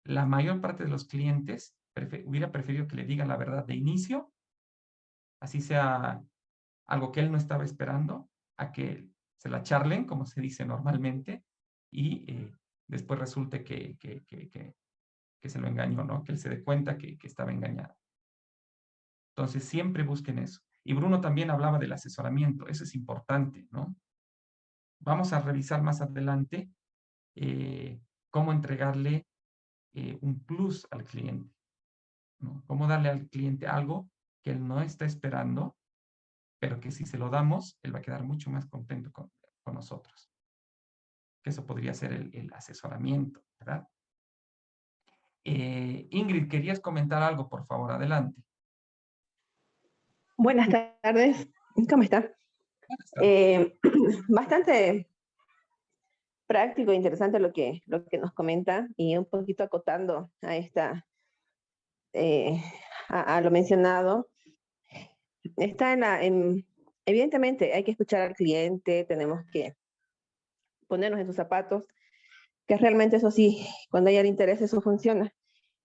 la mayor parte de los clientes hubiera preferido que le digan la verdad de inicio, así sea algo que él no estaba esperando, a que se la charlen, como se dice normalmente, y después resulte que se lo engañó, ¿no? Que él se dé cuenta que estaba engañado. Entonces, siempre busquen eso. Y Bruno también hablaba del asesoramiento. Eso es importante, ¿no? Vamos a revisar más adelante cómo entregarle un plus al cliente, ¿no? Cómo darle al cliente algo que él no está esperando, pero que si se lo damos, él va a quedar mucho más contento con nosotros. Que eso podría ser el asesoramiento, ¿verdad? Ingrid, ¿querías comentar algo? Por favor, adelante. Buenas tardes, ¿cómo está? Bastante práctico e interesante lo que nos comenta y un poquito acotando a a lo mencionado. Está evidentemente hay que escuchar al cliente, tenemos que ponernos en sus zapatos, que realmente eso sí, cuando haya el interés eso funciona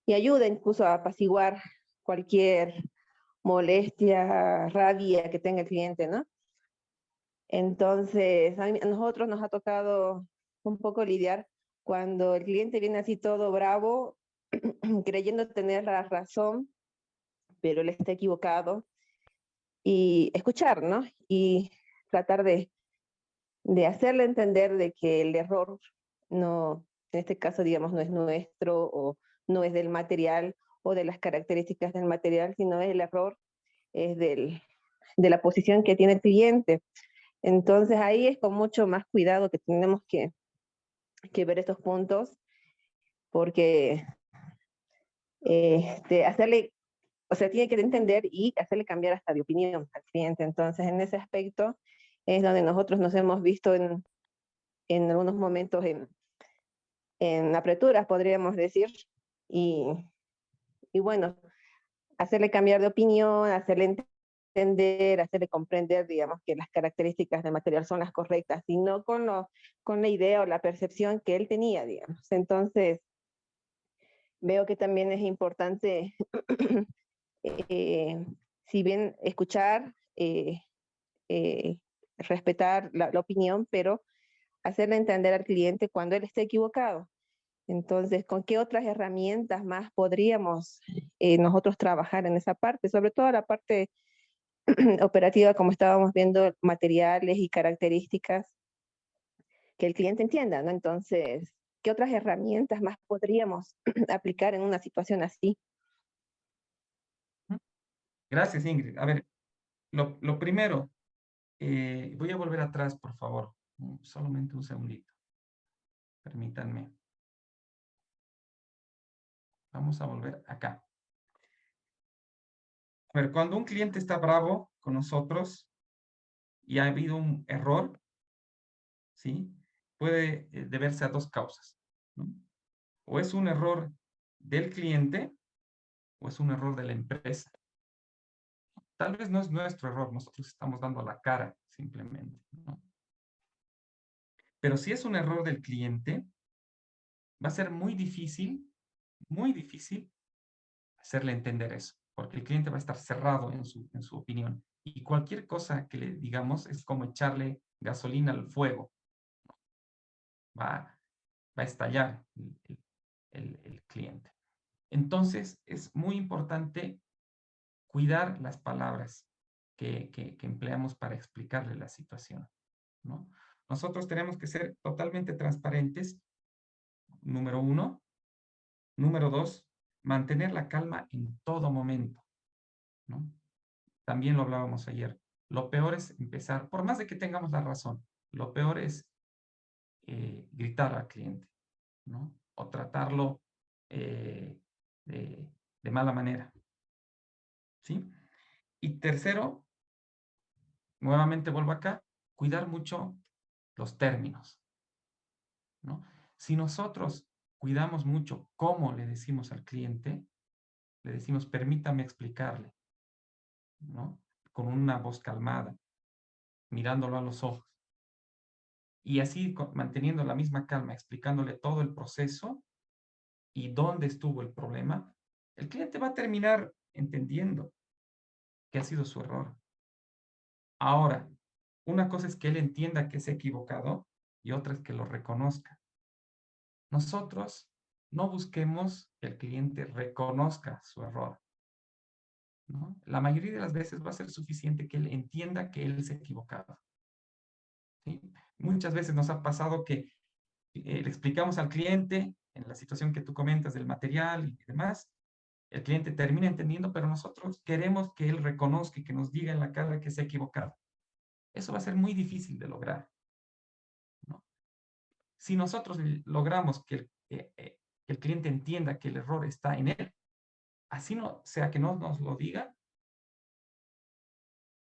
y ayuda incluso a apaciguar cualquier molestia, rabia que tenga el cliente, ¿no? Entonces, a nosotros nos ha tocado un poco lidiar cuando el cliente viene así todo bravo, creyendo tener la razón, pero él está equivocado, y escuchar, ¿no? Y tratar de hacerle entender de que el error no, en este caso, digamos, no es nuestro o no es del material o de las características del material, sino el error es de la posición que tiene el cliente. Entonces ahí es con mucho más cuidado que tenemos que ver estos puntos, porque hacerle, o sea, tiene que entender y hacerle cambiar hasta de opinión al cliente. Entonces en ese aspecto es donde nosotros nos hemos visto en algunos momentos en apreturas, podríamos decir, y bueno, hacerle cambiar de opinión, hacerle entender, hacerle comprender, digamos, que las características del material son las correctas, y no con la idea o la percepción que él tenía, digamos. Entonces, veo que también es importante, si bien escuchar, respetar la opinión, pero hacerle entender al cliente cuando él esté equivocado. Entonces, ¿con qué otras herramientas más podríamos nosotros trabajar en esa parte? Sobre todo la parte operativa, como estábamos viendo, materiales y características que el cliente entienda, ¿no? Entonces, ¿qué otras herramientas más podríamos aplicar en una situación así? Gracias, Ingrid. A ver, lo primero, voy a volver atrás, por favor. Solamente un segundito. Permítanme. Vamos a volver acá. A ver, cuando un cliente está bravo con nosotros y ha habido un error, ¿sí? Puede deberse a dos causas, ¿no? O es un error del cliente o es un error de la empresa. Tal vez no es nuestro error, nosotros estamos dando la cara simplemente, ¿no? Pero si es un error del cliente, va a ser muy difícil hacerle entender eso, porque el cliente va a estar cerrado en su opinión. Y cualquier cosa que le digamos es como echarle gasolina al fuego. Va a estallar el cliente. Entonces, es muy importante cuidar las palabras que empleamos para explicarle la situación, ¿no? Nosotros tenemos que ser totalmente transparentes, número 1. Número 2, mantener la calma en todo momento, ¿no? También lo hablábamos ayer. Lo peor es empezar, por más de que tengamos la razón, lo peor es gritar al cliente, ¿no? O tratarlo de mala manera, ¿sí? Y tercero, nuevamente vuelvo acá, cuidar mucho los términos, ¿no? Si nosotros cuidamos mucho cómo le decimos al cliente, le decimos, permítame explicarle, ¿no? Con una voz calmada, mirándolo a los ojos. Y así, manteniendo la misma calma, explicándole todo el proceso y dónde estuvo el problema, el cliente va a terminar entendiendo que ha sido su error. Ahora, una cosa es que él entienda que se ha equivocado y otra es que lo reconozca. Nosotros no busquemos que el cliente reconozca su error, ¿no? La mayoría de las veces va a ser suficiente que él entienda que él se ha equivocado, ¿sí? Muchas veces nos ha pasado que le explicamos al cliente en la situación que tú comentas del material y demás, el cliente termina entendiendo, pero nosotros queremos que él reconozca y que nos diga en la cara que se ha equivocado. Eso va a ser muy difícil de lograr, ¿no? Si nosotros logramos que el cliente entienda que el error está en él, así no sea que no nos lo diga,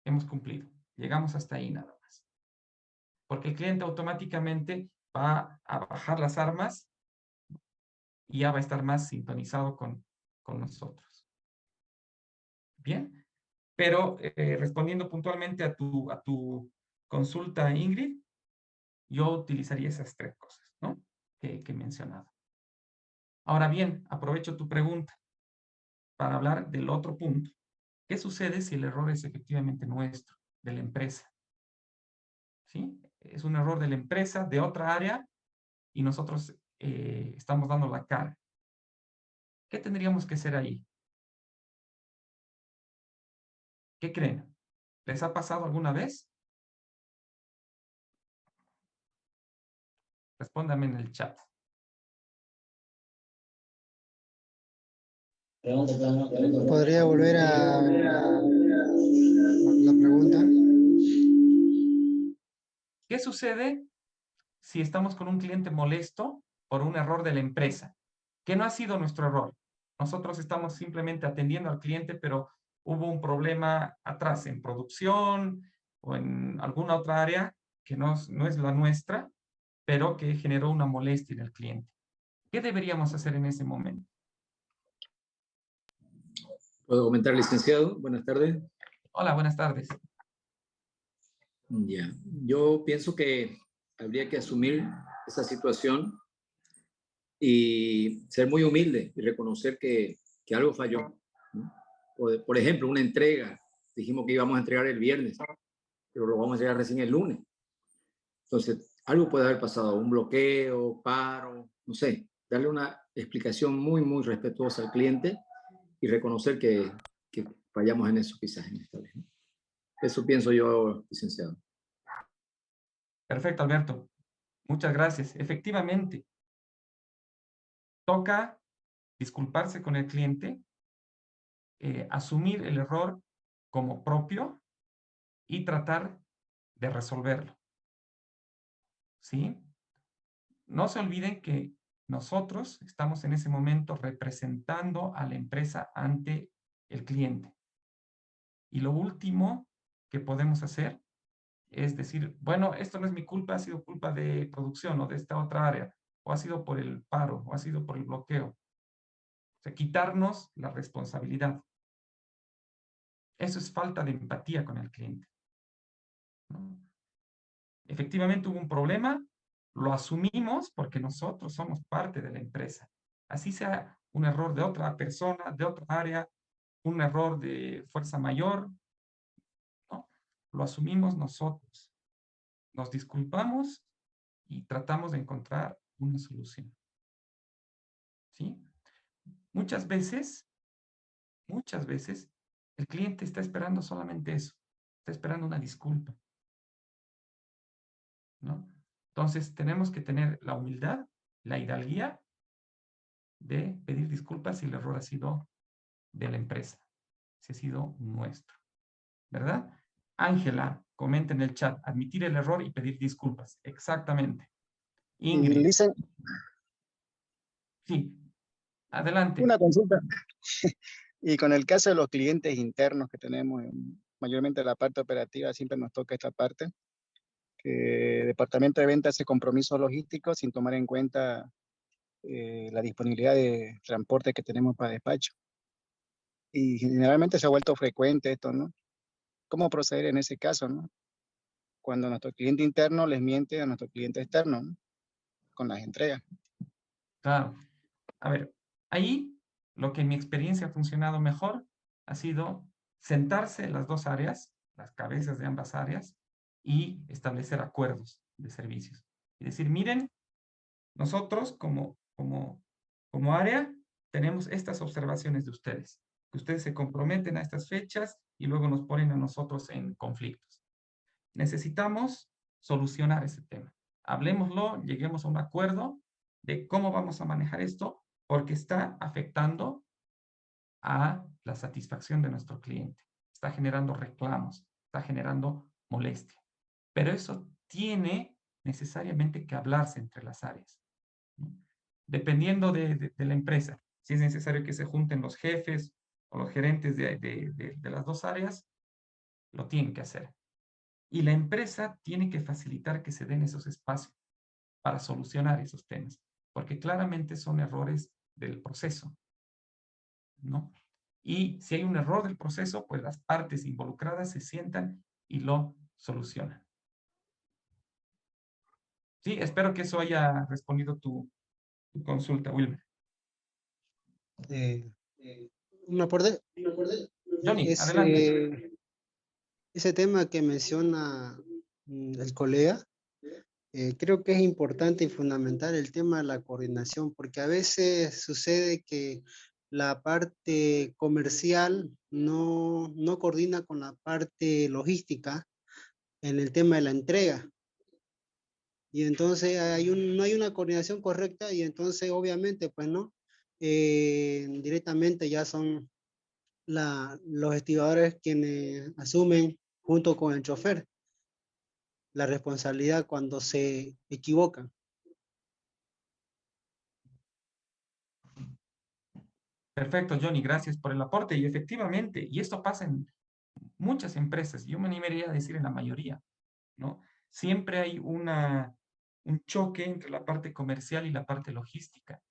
hemos cumplido. Llegamos hasta ahí nada más. Porque el cliente automáticamente va a bajar las armas y ya va a estar más sintonizado con nosotros. Bien, pero respondiendo puntualmente a tu consulta, Ingrid, yo utilizaría esas 3 cosas, ¿no? Que he mencionado. Ahora bien, aprovecho tu pregunta para hablar del otro punto. ¿Qué sucede si el error es efectivamente nuestro, de la empresa? ¿Sí? Es un error de la empresa, de otra área, y nosotros estamos dando la cara. ¿Qué tendríamos que hacer ahí? ¿Qué creen? ¿Les ha pasado alguna vez? Respóndame en el chat. ¿Podría volver a la pregunta? ¿Qué sucede si estamos con un cliente molesto por un error de la empresa? Que no ha sido nuestro error. Nosotros estamos simplemente atendiendo al cliente, pero hubo un problema atrás en producción o en alguna otra área que no es la nuestra, pero que generó una molestia en el cliente. ¿Qué deberíamos hacer en ese momento? ¿Puedo comentar, licenciado? Buenas tardes. Hola, buenas tardes. Ya, yo pienso que habría que asumir esa situación y ser muy humilde y reconocer que algo falló, ¿no? Por ejemplo, una entrega. Dijimos que íbamos a entregar el viernes, pero lo vamos a entregar recién el lunes. Entonces, algo puede haber pasado, un bloqueo, paro, no sé. Darle una explicación muy, muy respetuosa al cliente y reconocer que fallamos en eso quizás en esta vez, ¿no? Eso pienso yo, licenciado. Perfecto, Alberto. Muchas gracias. Efectivamente, toca disculparse con el cliente, asumir el error como propio y tratar de resolverlo, ¿sí? No se olviden que nosotros estamos en ese momento representando a la empresa ante el cliente. Y lo último que podemos hacer es decir, bueno, esto no es mi culpa, ha sido culpa de producción o de esta otra área, o ha sido por el paro, o ha sido por el bloqueo. O sea, quitarnos la responsabilidad. Eso es falta de empatía con el cliente, ¿no? Efectivamente hubo un problema, lo asumimos porque nosotros somos parte de la empresa. Así sea un error de otra persona, de otra área, un error de fuerza mayor, lo asumimos nosotros. Nos disculpamos y tratamos de encontrar una solución. ¿Sí? Muchas veces, el cliente está esperando solamente eso. Está esperando una disculpa, ¿no? Entonces, tenemos que tener la humildad, la hidalguía de pedir disculpas si el error ha sido de la empresa, si ha sido nuestro, ¿verdad? Ángela, comenta en el chat, admitir el error y pedir disculpas. Exactamente. Ingrid. Licen, Sí, adelante. una consulta. Y con el caso de los clientes internos que tenemos, mayormente la parte operativa, siempre nos toca esta parte, que el departamento de ventas hace compromisos logísticos sin tomar en cuenta la disponibilidad de transporte que tenemos para despacho. Y generalmente se ha vuelto frecuente esto, ¿no? ¿Cómo proceder en ese caso, no? Cuando nuestro cliente interno les miente a nuestro cliente externo, ¿no? Con las entregas. Claro. A ver, ahí lo que en mi experiencia ha funcionado mejor ha sido sentarse las dos áreas, las cabezas de ambas áreas, y establecer acuerdos de servicios. Y decir, miren, nosotros como área tenemos estas observaciones de ustedes, que ustedes se comprometen a estas fechas y luego nos ponen a nosotros en conflictos. Necesitamos solucionar ese tema. Hablemoslo, lleguemos a un acuerdo de cómo vamos a manejar esto, porque está afectando a la satisfacción de nuestro cliente. Está generando reclamos, está generando molestia. Pero eso tiene necesariamente que hablarse entre las áreas, ¿no? Dependiendo de la empresa. Si es necesario que se junten los jefes o los gerentes de las dos áreas, lo tienen que hacer. Y la empresa tiene que facilitar que se den esos espacios para solucionar esos temas, porque claramente son errores del proceso, ¿no? Y si hay un error del proceso, pues las partes involucradas se sientan y lo solucionan. Sí, espero que eso haya respondido tu consulta, Wilmer. Me acordé. Johnny, adelante. Ese tema que menciona el colega, creo que es importante y fundamental el tema de la coordinación, porque a veces sucede que la parte comercial no coordina con la parte logística en el tema de la entrega. Y entonces no hay una coordinación correcta y entonces obviamente pues no, directamente ya son los estibadores quienes asumen junto con el chofer la responsabilidad cuando se equivocan. Perfecto, Johnny, gracias por el aporte. Y efectivamente, y esto pasa en muchas empresas, yo me animaría a decir en la mayoría, ¿no? Siempre hay un choque entre la parte comercial y la parte logística,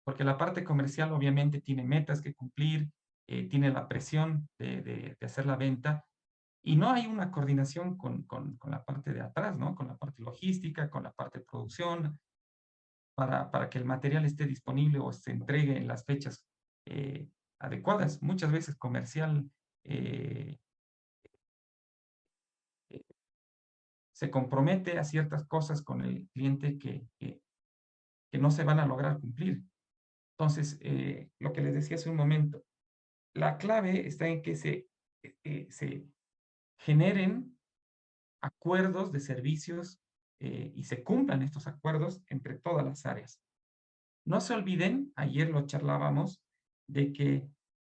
porque la parte comercial obviamente tiene metas que cumplir, tiene la presión de hacer la venta, y no hay una coordinación con la parte de atrás, ¿no? Con la parte logística, con la parte de producción, para que el material esté disponible o se entregue en las fechas adecuadas. Muchas veces comercial se compromete a ciertas cosas con el cliente que no se van a lograr cumplir. Entonces, lo que les decía hace un momento, la clave está en que se generen acuerdos de servicios y se cumplan estos acuerdos entre todas las áreas. No se olviden, ayer lo charlábamos, de que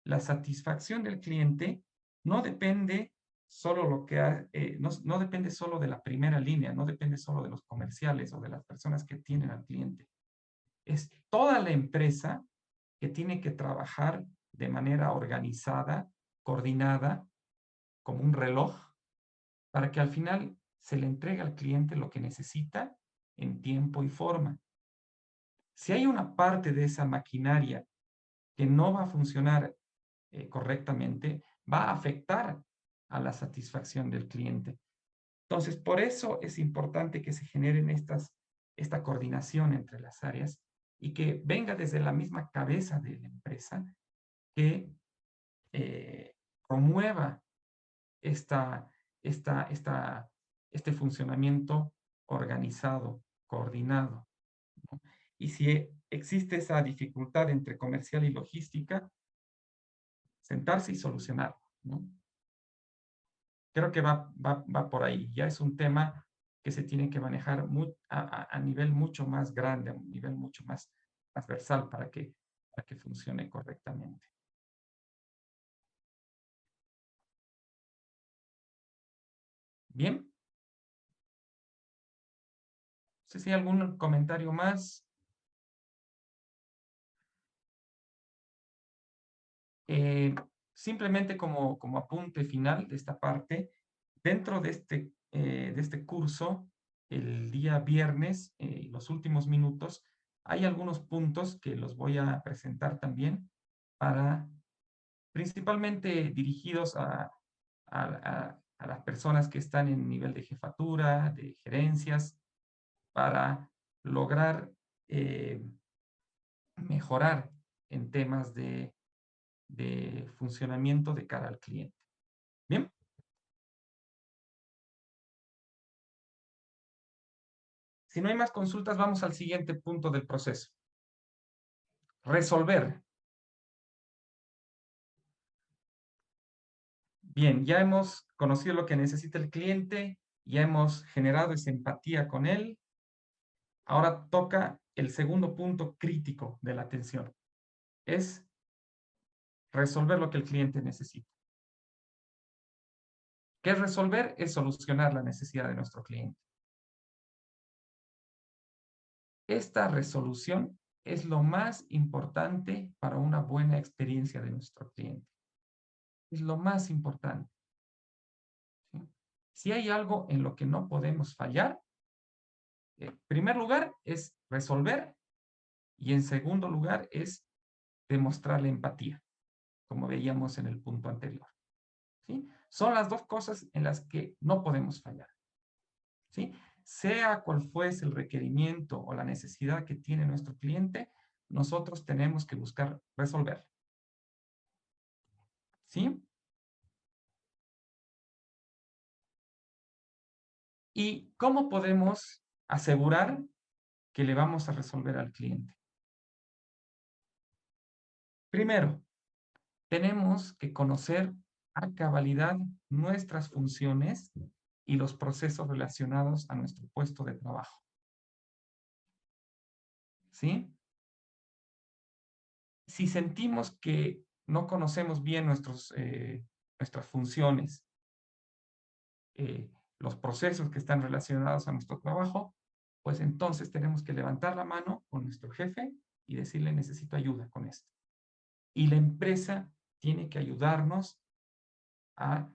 la satisfacción del cliente no depende solo no depende solo de la primera línea, no depende solo de los comerciales o de las personas que tienen al cliente. Es toda la empresa que tiene que trabajar de manera organizada, coordinada, como un reloj, para que al final se le entregue al cliente lo que necesita en tiempo y forma. Si hay una parte de esa maquinaria que no va a funcionar correctamente, va a afectar a la satisfacción del cliente. Entonces, por eso es importante que se generen esta coordinación entre las áreas y que venga desde la misma cabeza de la empresa que promueva esta este funcionamiento organizado, coordinado, ¿no? Y si existe esa dificultad entre comercial y logística, sentarse y solucionarlo, ¿no? Creo que va por ahí. Ya es un tema que se tiene que manejar a nivel mucho más grande, a un nivel mucho más transversal para que funcione correctamente. Bien. No sé si hay algún comentario más. Simplemente como apunte final de esta parte, dentro de este curso, el día viernes, los últimos minutos, hay algunos puntos que los voy a presentar también principalmente dirigidos a las personas que están en nivel de jefatura, de gerencias, para lograr mejorar en temas de funcionamiento de cara al cliente. Bien. Si no hay más consultas, vamos al siguiente punto del proceso. Resolver. Bien, ya hemos conocido lo que necesita el cliente, ya hemos generado esa empatía con él. Ahora toca el segundo punto crítico de la atención. Es resolver lo que el cliente necesita. ¿Qué es resolver? Es solucionar la necesidad de nuestro cliente. Esta resolución es lo más importante para una buena experiencia de nuestro cliente. Es lo más importante. ¿Sí? Si hay algo en lo que no podemos fallar, en primer lugar es resolver y en segundo lugar es demostrar la empatía, como veíamos en el punto anterior. ¿Sí? Son las dos cosas en las que no podemos fallar. ¿Sí? Sea cual fuese el requerimiento o la necesidad que tiene nuestro cliente, nosotros tenemos que buscar resolverlo. ¿Sí? ¿Y cómo podemos asegurar que le vamos a resolver al cliente? Primero, tenemos que conocer a cabalidad nuestras funciones y los procesos relacionados a nuestro puesto de trabajo. ¿Sí? Si sentimos que no conocemos bien nuestras funciones, los procesos que están relacionados a nuestro trabajo, pues entonces tenemos que levantar la mano con nuestro jefe y decirle necesito ayuda con esto. Y la empresa tiene que ayudarnos a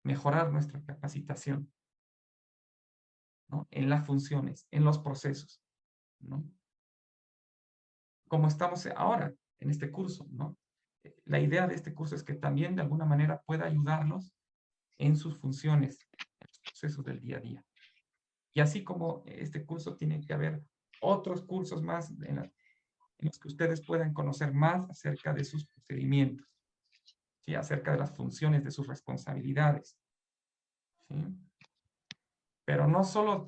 mejorar nuestra capacitación, ¿no? En las funciones, en los procesos, ¿no? Como estamos ahora en este curso, ¿no? La idea de este curso es que también de alguna manera pueda ayudarnos en sus funciones, en los procesos del día a día. Y así como este curso, tiene que haber otros cursos más en los que ustedes puedan conocer más acerca de sus procedimientos, ¿sí? Acerca de las funciones, de sus responsabilidades, ¿sí? Pero no solo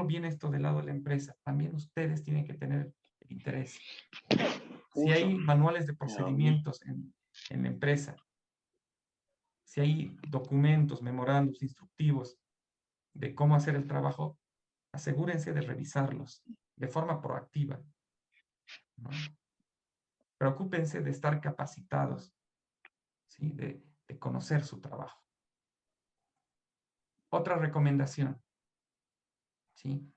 viene esto del lado de la empresa, también ustedes tienen que tener el interés. Si hay manuales de procedimientos en la empresa, si hay documentos, memorandos, instructivos de cómo hacer el trabajo, asegúrense de revisarlos de forma proactiva, ¿no? Preocúpense de estar capacitados, ¿sí? De conocer su trabajo. Otra recomendación, ¿sí?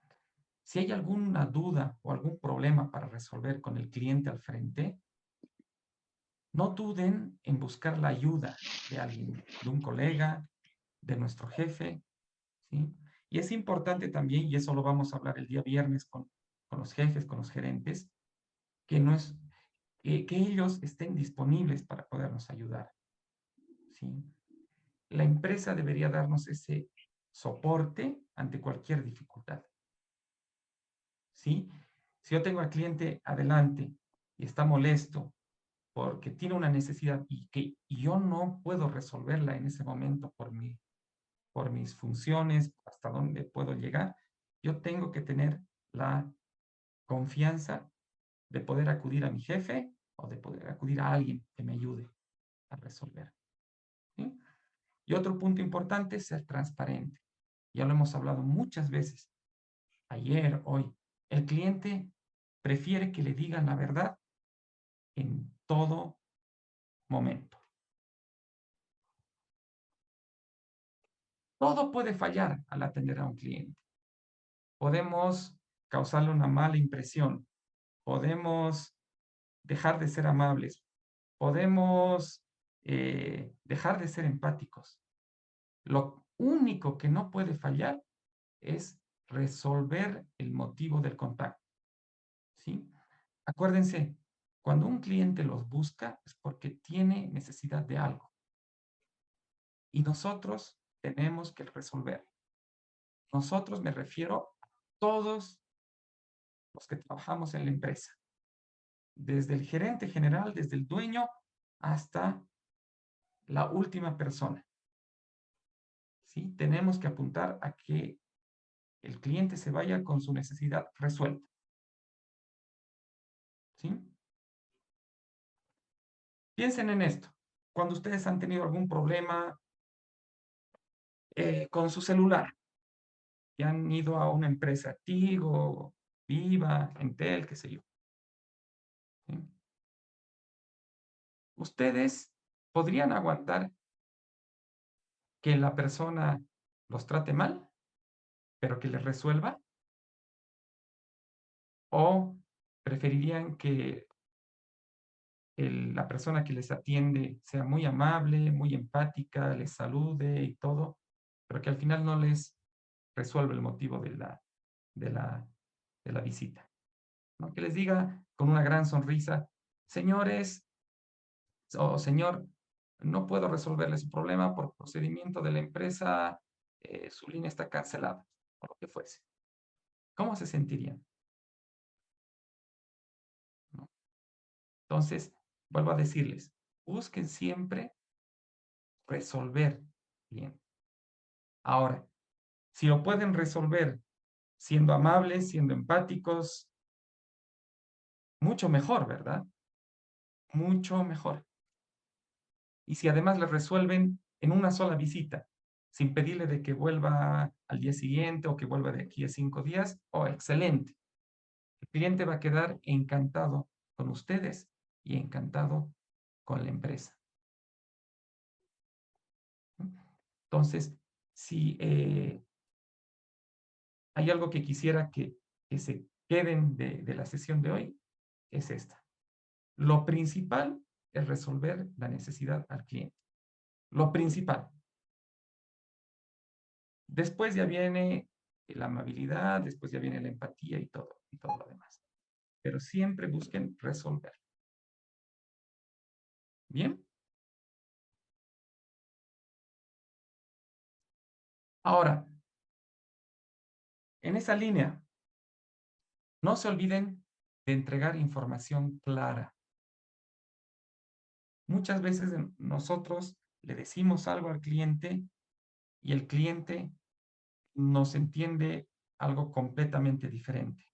Si hay alguna duda o algún problema para resolver con el cliente al frente, no duden en buscar la ayuda de alguien, de un colega, de nuestro jefe, ¿sí? Y es importante también, y eso lo vamos a hablar el día viernes con los jefes, con los gerentes, que ellos estén disponibles para podernos ayudar, ¿sí? La empresa debería darnos ese soporte ante cualquier dificultad, ¿sí? Si yo tengo al cliente adelante y está molesto porque tiene una necesidad y yo no puedo resolverla en ese momento por mi por mis funciones, hasta dónde puedo llegar, yo tengo que tener la confianza de poder acudir a mi jefe o de poder acudir a alguien que me ayude a resolver. ¿Sí? Y otro punto importante es ser transparente. Ya lo hemos hablado muchas veces, ayer, hoy. El cliente prefiere que le digan la verdad en todo momento. Todo puede fallar al atender a un cliente. Podemos causarle una mala impresión. Podemos dejar de ser amables. Podemos dejar de ser empáticos. Lo único que no puede fallar es resolver el motivo del contacto. ¿Sí? Acuérdense, cuando un cliente los busca es porque tiene necesidad de algo. Y nosotros tenemos que resolver. Nosotros me refiero a todos los que trabajamos en la empresa. Desde el gerente general, desde el dueño, hasta la última persona. ¿Sí? Tenemos que apuntar a que el cliente se vaya con su necesidad resuelta. ¿Sí? Piensen en esto. Cuando ustedes han tenido algún problema con su celular y han ido a una empresa, Tigo, Viva, Entel, qué sé yo. ¿Sí? Ustedes podrían aguantar que la persona los trate mal, pero que les resuelva, o preferirían que la persona que les atiende sea muy amable, muy empática, les salude y todo, pero que al final no les resuelve el motivo de la visita, ¿no? Que les diga con una gran sonrisa, señores o señor, no puedo resolverle su problema por procedimiento de la empresa, su línea está cancelada, o lo que fuese. ¿Cómo se sentirían? ¿No? Entonces, vuelvo a decirles, busquen siempre resolver bien. Ahora, si lo pueden resolver siendo amables, siendo empáticos, mucho mejor, ¿verdad? Mucho mejor. Y si además le resuelven en una sola visita, sin pedirle de que vuelva al día siguiente o que vuelva de aquí a 5 días, oh, excelente. El cliente va a quedar encantado con ustedes y encantado con la empresa. Entonces, si hay algo que quisiera que se queden de la sesión de hoy, es esta. Lo principal es resolver la necesidad al cliente. Lo principal. Después ya viene la amabilidad, después ya viene la empatía y todo lo demás. Pero siempre busquen resolver. ¿Bien? Ahora, en esa línea, no se olviden de entregar información clara. Muchas veces nosotros le decimos algo al cliente y el cliente nos entiende algo completamente diferente.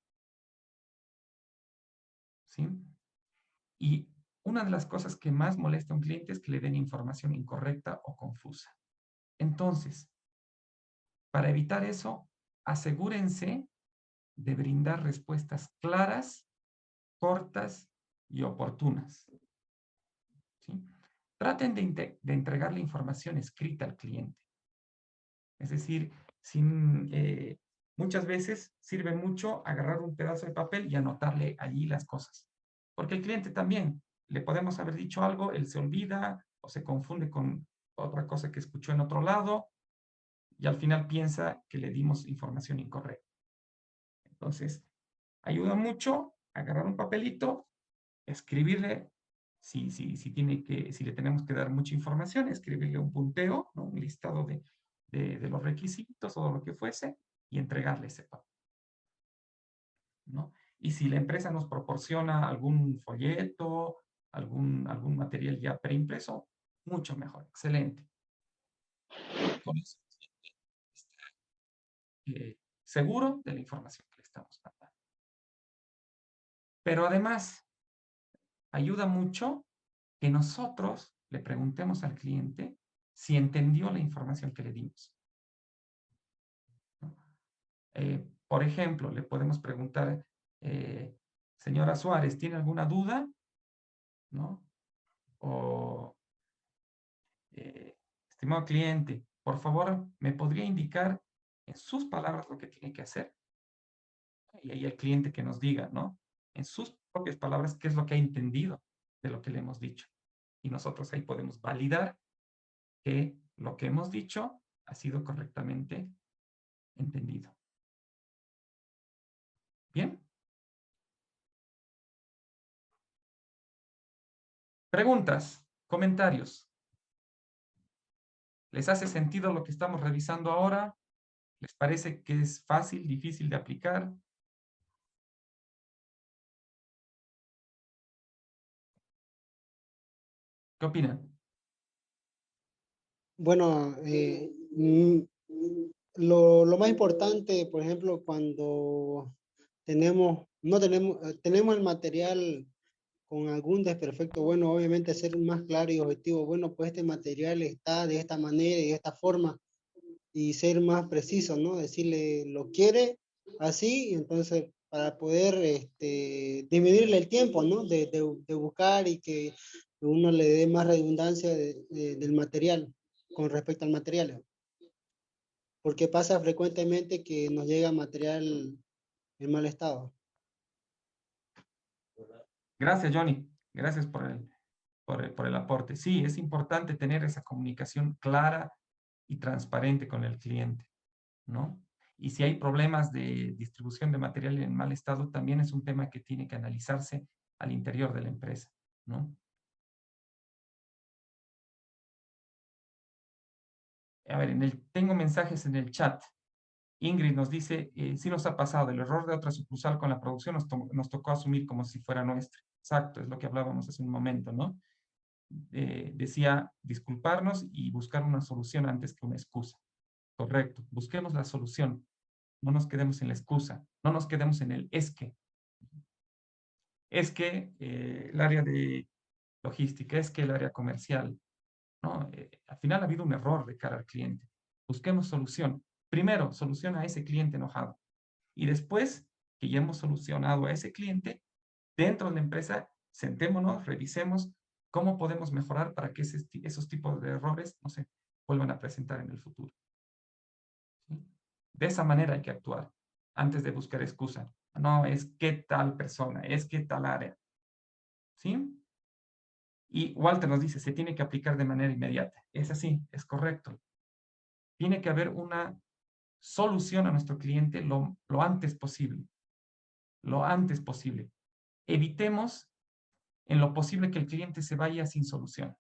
¿Sí? Y una de las cosas que más molesta a un cliente es que le den información incorrecta o confusa. Entonces, para evitar eso, asegúrense de brindar respuestas claras, cortas y oportunas. ¿Sí? Traten de entregar la información escrita al cliente. Es decir, muchas veces sirve mucho agarrar un pedazo de papel y anotarle allí las cosas. Porque el cliente también, le podemos haber dicho algo, él se olvida o se confunde con otra cosa que escuchó en otro lado y al final piensa que le dimos información incorrecta. Entonces, ayuda mucho agarrar un papelito, escribirle, si le tenemos que dar mucha información, escribirle un punteo, ¿no? Un listado de los requisitos o lo que fuese, y entregarle ese papel, ¿no? Y si la empresa nos proporciona algún folleto, algún material ya preimpreso, mucho mejor, excelente. Con eso seguro de la información que le estamos mandando. Pero además, ayuda mucho que nosotros le preguntemos al cliente si entendió la información que le dimos. Por ejemplo, le podemos preguntar, señora Suárez, ¿tiene alguna duda? ¿No? O, estimado cliente, por favor, ¿me podría indicar en sus palabras lo que tiene que hacer? Y ahí el cliente que nos diga, ¿no? En sus propias palabras, qué es lo que ha entendido de lo que le hemos dicho. Y nosotros ahí podemos validar que lo que hemos dicho ha sido correctamente entendido. ¿Bien? Preguntas, comentarios. ¿Les hace sentido lo que estamos revisando ahora? ¿Les parece que es fácil, difícil de aplicar? ¿Qué opinan? Bueno, lo más importante, por ejemplo, cuando tenemos el material con algún desperfecto, bueno, obviamente ser más claro y objetivo, bueno, pues este material está de esta manera y de esta forma, y ser más preciso, ¿no? Decirle, lo quiere así, y entonces para poder disminuirle el tiempo, ¿no? De buscar y que uno le dé más redundancia del material con respecto al material. Porque pasa frecuentemente que nos llega material en mal estado. Gracias, Johnny. Gracias por el aporte. Sí, es importante tener esa comunicación clara y transparente con el cliente, ¿no? Y si hay problemas de distribución de material en mal estado, también es un tema que tiene que analizarse al interior de la empresa, ¿no? A ver, tengo mensajes en el chat. Ingrid nos dice, sí nos ha pasado, el error de otra sucursal con la producción nos tocó asumir como si fuera nuestra. Exacto, es lo que hablábamos hace un momento, ¿no? Decía disculparnos y buscar una solución antes que una excusa. Correcto, busquemos la solución. No nos quedemos en la excusa, no nos quedemos en el es que. Es que el área de logística, es que el área comercial, ¿no? Al final ha habido un error de cara al cliente. Busquemos solución. Primero, soluciona a ese cliente enojado. Y después que ya hemos solucionado a ese cliente, dentro de la empresa, sentémonos, revisemos cómo podemos mejorar para que esos tipos de errores no se vuelvan a presentar en el futuro. ¿Sí? De esa manera hay que actuar, antes de buscar excusa. No, es que tal persona, es que tal área. ¿Sí? Y Walter nos dice, se tiene que aplicar de manera inmediata. Es así, es correcto. Tiene que haber una solución a nuestro cliente lo antes posible. Lo antes posible. Evitemos en lo posible que el cliente se vaya sin solución.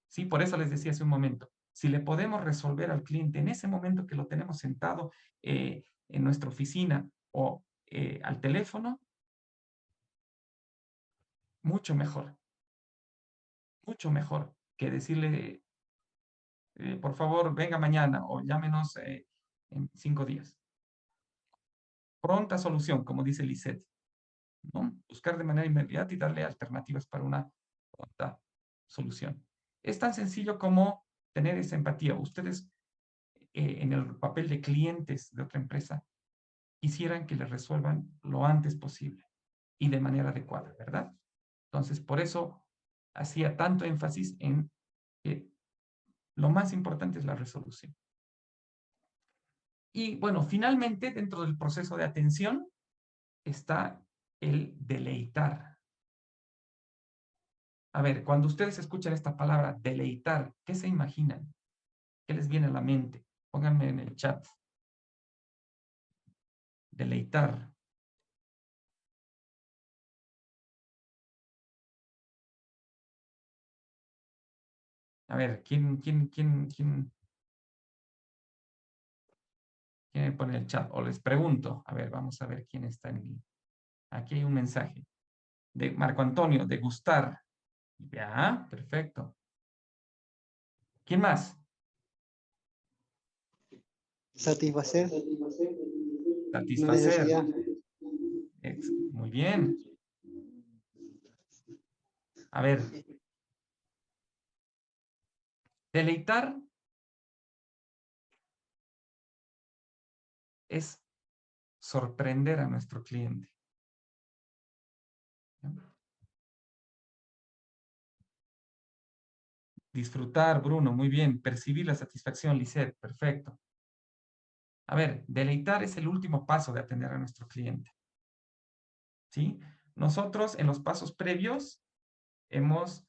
Sí, por eso les decía hace un momento, si le podemos resolver al cliente en ese momento que lo tenemos sentado en nuestra oficina o al teléfono, mucho mejor que decirle, por favor, venga mañana o llámenos en 5 días. Pronta solución, como dice Lisette, ¿no? Buscar de manera inmediata y darle alternativas para una pronta solución. Es tan sencillo como tener esa empatía. Ustedes, en el papel de clientes de otra empresa, quisieran que les resuelvan lo antes posible y de manera adecuada, ¿verdad? Entonces, por eso hacía tanto énfasis en que lo más importante es la resolución. Y bueno, finalmente, dentro del proceso de atención está el deleitar. A ver, cuando ustedes escuchan esta palabra deleitar, ¿qué se imaginan? ¿Qué les viene a la mente? Pónganme en el chat. Deleitar. A ver, ¿quién me pone el chat? O les pregunto. A ver, vamos a ver quién está en... Aquí hay un mensaje. De Marco Antonio, de gustar. Ya, perfecto. ¿Quién más? Satisfacer. Una Satisfacer. necesidad. Muy bien. A ver. Deleitar es sorprender a nuestro cliente. Disfrutar, Bruno, muy bien. Percibir la satisfacción, Lisette, perfecto. A ver, deleitar es el último paso de atender a nuestro cliente. ¿Sí? Nosotros en los pasos previos hemos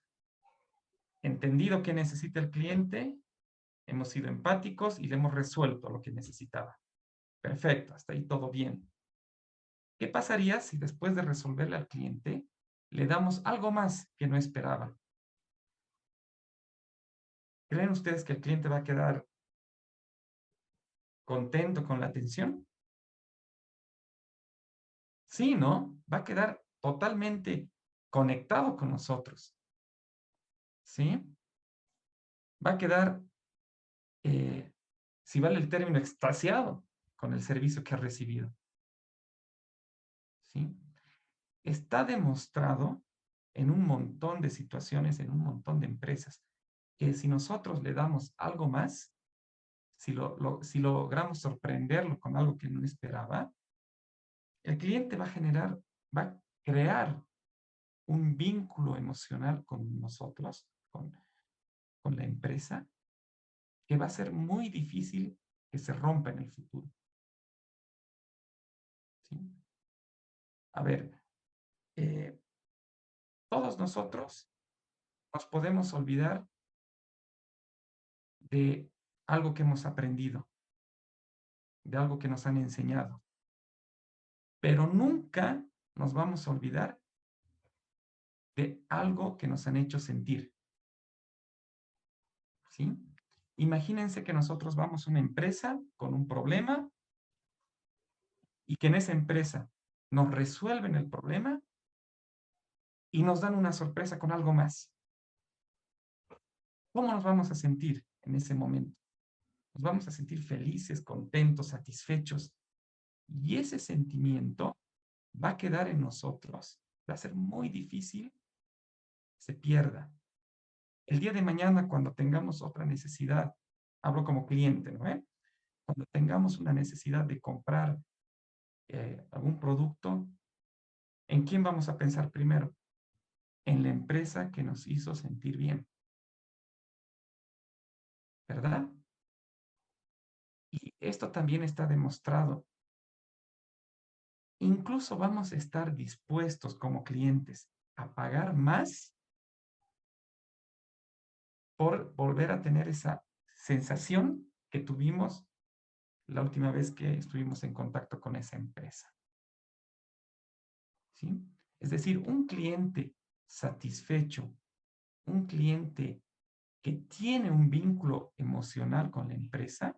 entendido qué necesita el cliente, hemos sido empáticos y le hemos resuelto lo que necesitaba. Perfecto, hasta ahí todo bien. ¿Qué pasaría si después de resolverle al cliente le damos algo más que no esperaba? ¿Creen ustedes que el cliente va a quedar contento con la atención? Sí, ¿no? Va a quedar totalmente conectado con nosotros. ¿Sí? Va a quedar, si vale el término, extasiado con el servicio que ha recibido. ¿Sí? Está demostrado en un montón de situaciones, en un montón de empresas, que si nosotros le damos algo más, si logramos sorprenderlo con algo que no esperaba, el cliente va a crear un vínculo emocional con nosotros, con la empresa, que va a ser muy difícil que se rompa en el futuro. ¿Sí? A ver, todos nosotros nos podemos olvidar de algo que hemos aprendido, de algo que nos han enseñado, pero nunca nos vamos a olvidar de algo que nos han hecho sentir. ¿Sí? Imagínense que nosotros vamos a una empresa con un problema y que en esa empresa nos resuelven el problema y nos dan una sorpresa con algo más. ¿Cómo nos vamos a sentir en ese momento? Nos vamos a sentir felices, contentos, satisfechos. Y ese sentimiento va a quedar en nosotros. Va a ser muy difícil que se pierda. El día de mañana, cuando tengamos otra necesidad, hablo como cliente, ¿no? Cuando tengamos una necesidad de comprar algún producto, ¿en quién vamos a pensar primero? En la empresa que nos hizo sentir bien. ¿Verdad? Y esto también está demostrado. Incluso vamos a estar dispuestos como clientes a pagar más por volver a tener esa sensación que tuvimos la última vez que estuvimos en contacto con esa empresa. ¿Sí? Es decir, un cliente satisfecho, un cliente que tiene un vínculo emocional con la empresa,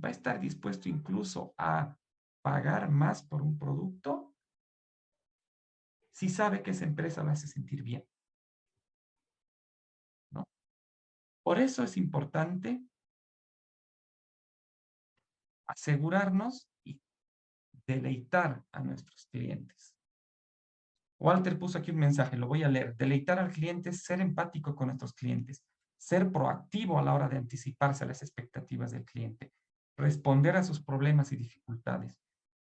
va a estar dispuesto incluso a pagar más por un producto si sabe que esa empresa lo hace sentir bien. ¿No? Por eso es importante asegurarnos y deleitar a nuestros clientes. Walter puso aquí un mensaje, lo voy a leer. Deleitar al cliente es ser empático con nuestros clientes, ser proactivo a la hora de anticiparse a las expectativas del cliente, responder a sus problemas y dificultades,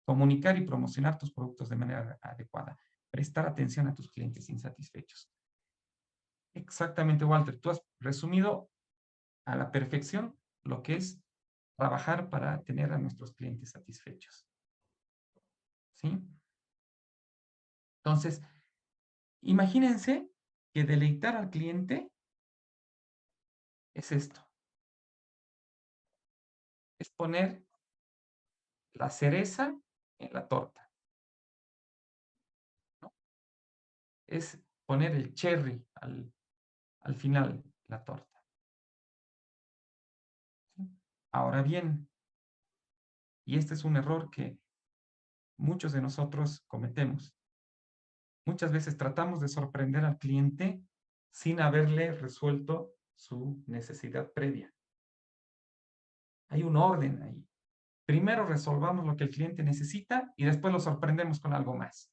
comunicar y promocionar tus productos de manera adecuada, prestar atención a tus clientes insatisfechos. Exactamente, Walter, tú has resumido a la perfección lo que es trabajar para tener a nuestros clientes satisfechos. ¿Sí? Entonces, imagínense que deleitar al cliente es esto. Es poner la cereza en la torta. ¿No? Es poner el cherry al final de la torta. ¿Sí? Ahora bien, y este es un error que muchos de nosotros cometemos. Muchas veces tratamos de sorprender al cliente sin haberle resuelto su necesidad previa. Hay un orden ahí. Primero resolvamos lo que el cliente necesita y después lo sorprendemos con algo más.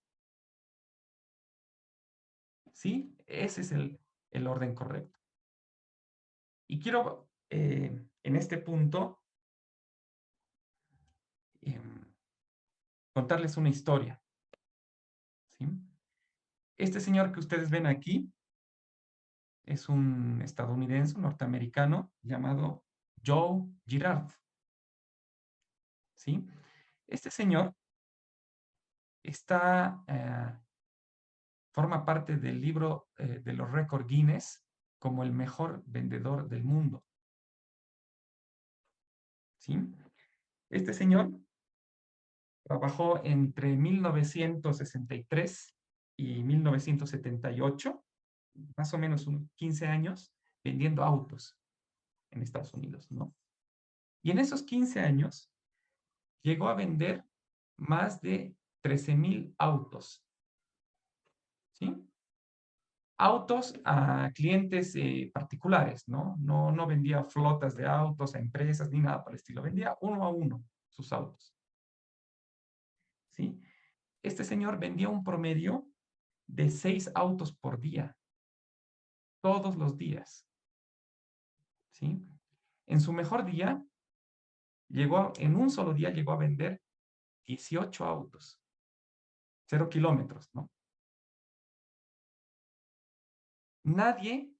¿Sí? Ese es el orden correcto. Y quiero, en este punto, contarles una historia. ¿Sí? Este señor que ustedes ven aquí es un estadounidense, un norteamericano, llamado Joe Girard. ¿Sí? Este señor forma parte del libro de los récords Guinness como el mejor vendedor del mundo. ¿Sí? Este señor trabajó entre 1963 y 1978, más o menos 15 años, vendiendo autos en Estados Unidos, ¿no? Y en esos 15 años llegó a vender más de 13,000 autos. ¿Sí? Autos a clientes particulares, ¿no? No vendía flotas de autos a empresas ni nada por el estilo. Vendía uno a uno sus autos. ¿Sí? Este señor vendía un promedio de 6 autos por día. Todos los días. ¿Sí? En su mejor día, en un solo día llegó a vender 18 autos. 0 kilómetros, ¿no? Nadie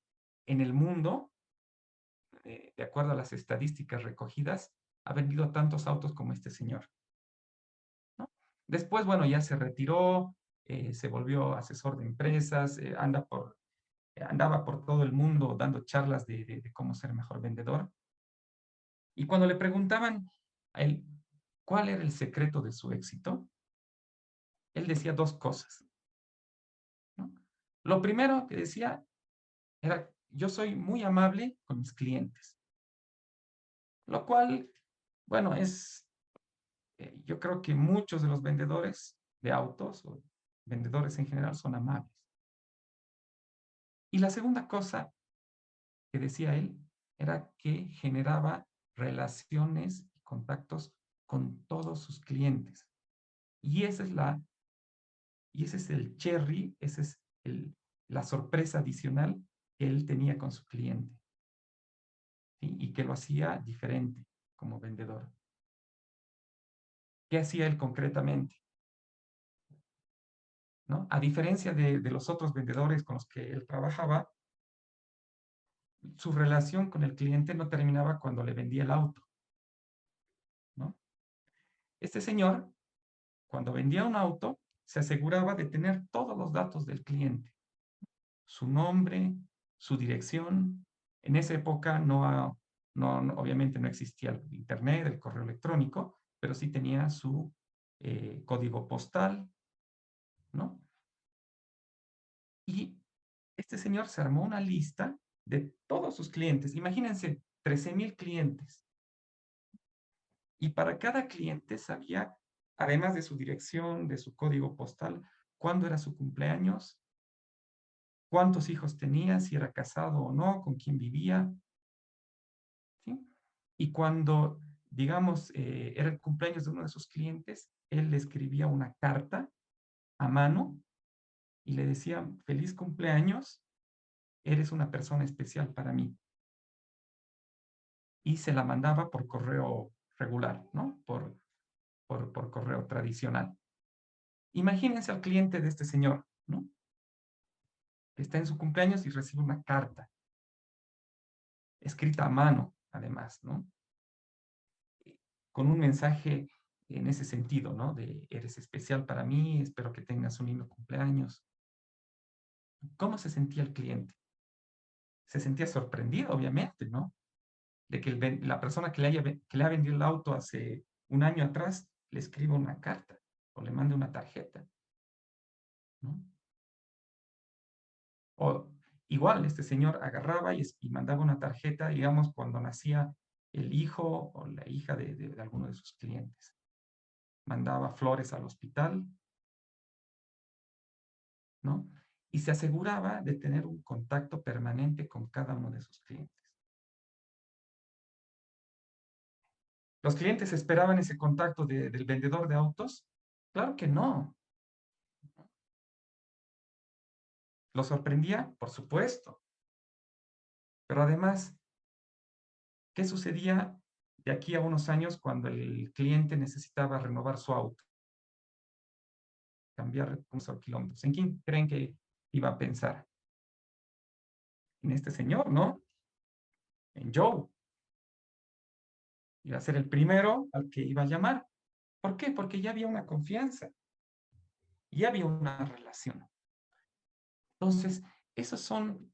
en el mundo, de acuerdo a las estadísticas recogidas, ha vendido tantos autos como este señor, ¿no? Después, bueno, ya se retiró, se volvió asesor de empresas, andaba por todo el mundo dando charlas de cómo ser mejor vendedor. Y cuando le preguntaban a él cuál era el secreto de su éxito, él decía 2 cosas, ¿no? Lo primero que decía era: yo soy muy amable con mis clientes. Lo cual, bueno, yo creo que muchos de los vendedores de autos o vendedores en general son amables. Y la segunda cosa que decía él era que generaba relaciones y contactos con todos sus clientes. Y ese es el cherry, esa es la sorpresa adicional que él tenía con su cliente. ¿Sí? Y que lo hacía diferente como vendedor. ¿Qué hacía él concretamente? ¿No? A diferencia de los otros vendedores con los que él trabajaba, su relación con el cliente no terminaba cuando le vendía el auto, ¿no? Este señor, cuando vendía un auto, se aseguraba de tener todos los datos del cliente. Su nombre, su dirección. En esa época obviamente no existía el internet, el correo electrónico, pero sí tenía su código postal, ¿no? Y este señor se armó una lista de todos sus clientes. Imagínense, 13,000 clientes. Y para cada cliente sabía, además de su dirección, de su código postal, cuándo era su cumpleaños, cuántos hijos tenía, si era casado o no, con quién vivía. ¿Sí? Y cuando, digamos, era el cumpleaños de uno de sus clientes, él le escribía una carta a mano y le decía: feliz cumpleaños, eres una persona especial para mí. Y se la mandaba por correo regular, ¿no? Por correo tradicional. Imagínense al cliente de este señor, ¿no? Que está en su cumpleaños y recibe una carta, escrita a mano, además, ¿no? Con un mensaje en ese sentido, ¿no? De: eres especial para mí, espero que tengas un lindo cumpleaños. ¿Cómo se sentía el cliente? Se sentía sorprendido, obviamente, ¿no? De que la persona que le ha vendido el auto hace un año atrás le escriba una carta o le mande una tarjeta, ¿no? O igual, este señor agarraba y mandaba una tarjeta, digamos, cuando nacía el hijo o la hija de alguno de sus clientes. Mandaba flores al hospital, ¿no? Y se aseguraba de tener un contacto permanente con cada uno de sus clientes. ¿Los clientes esperaban ese contacto del vendedor de autos? Claro que no. ¿Lo sorprendía? Por supuesto. Pero además, ¿qué sucedía de aquí a unos años cuando el cliente necesitaba renovar su auto? Cambiar unos kilómetros. ¿En quién creen que iba a pensar? En este señor, ¿no? En Joe. Iba a ser el primero al que iba a llamar. ¿Por qué? Porque ya había una confianza. Ya había una relación. Entonces, esas son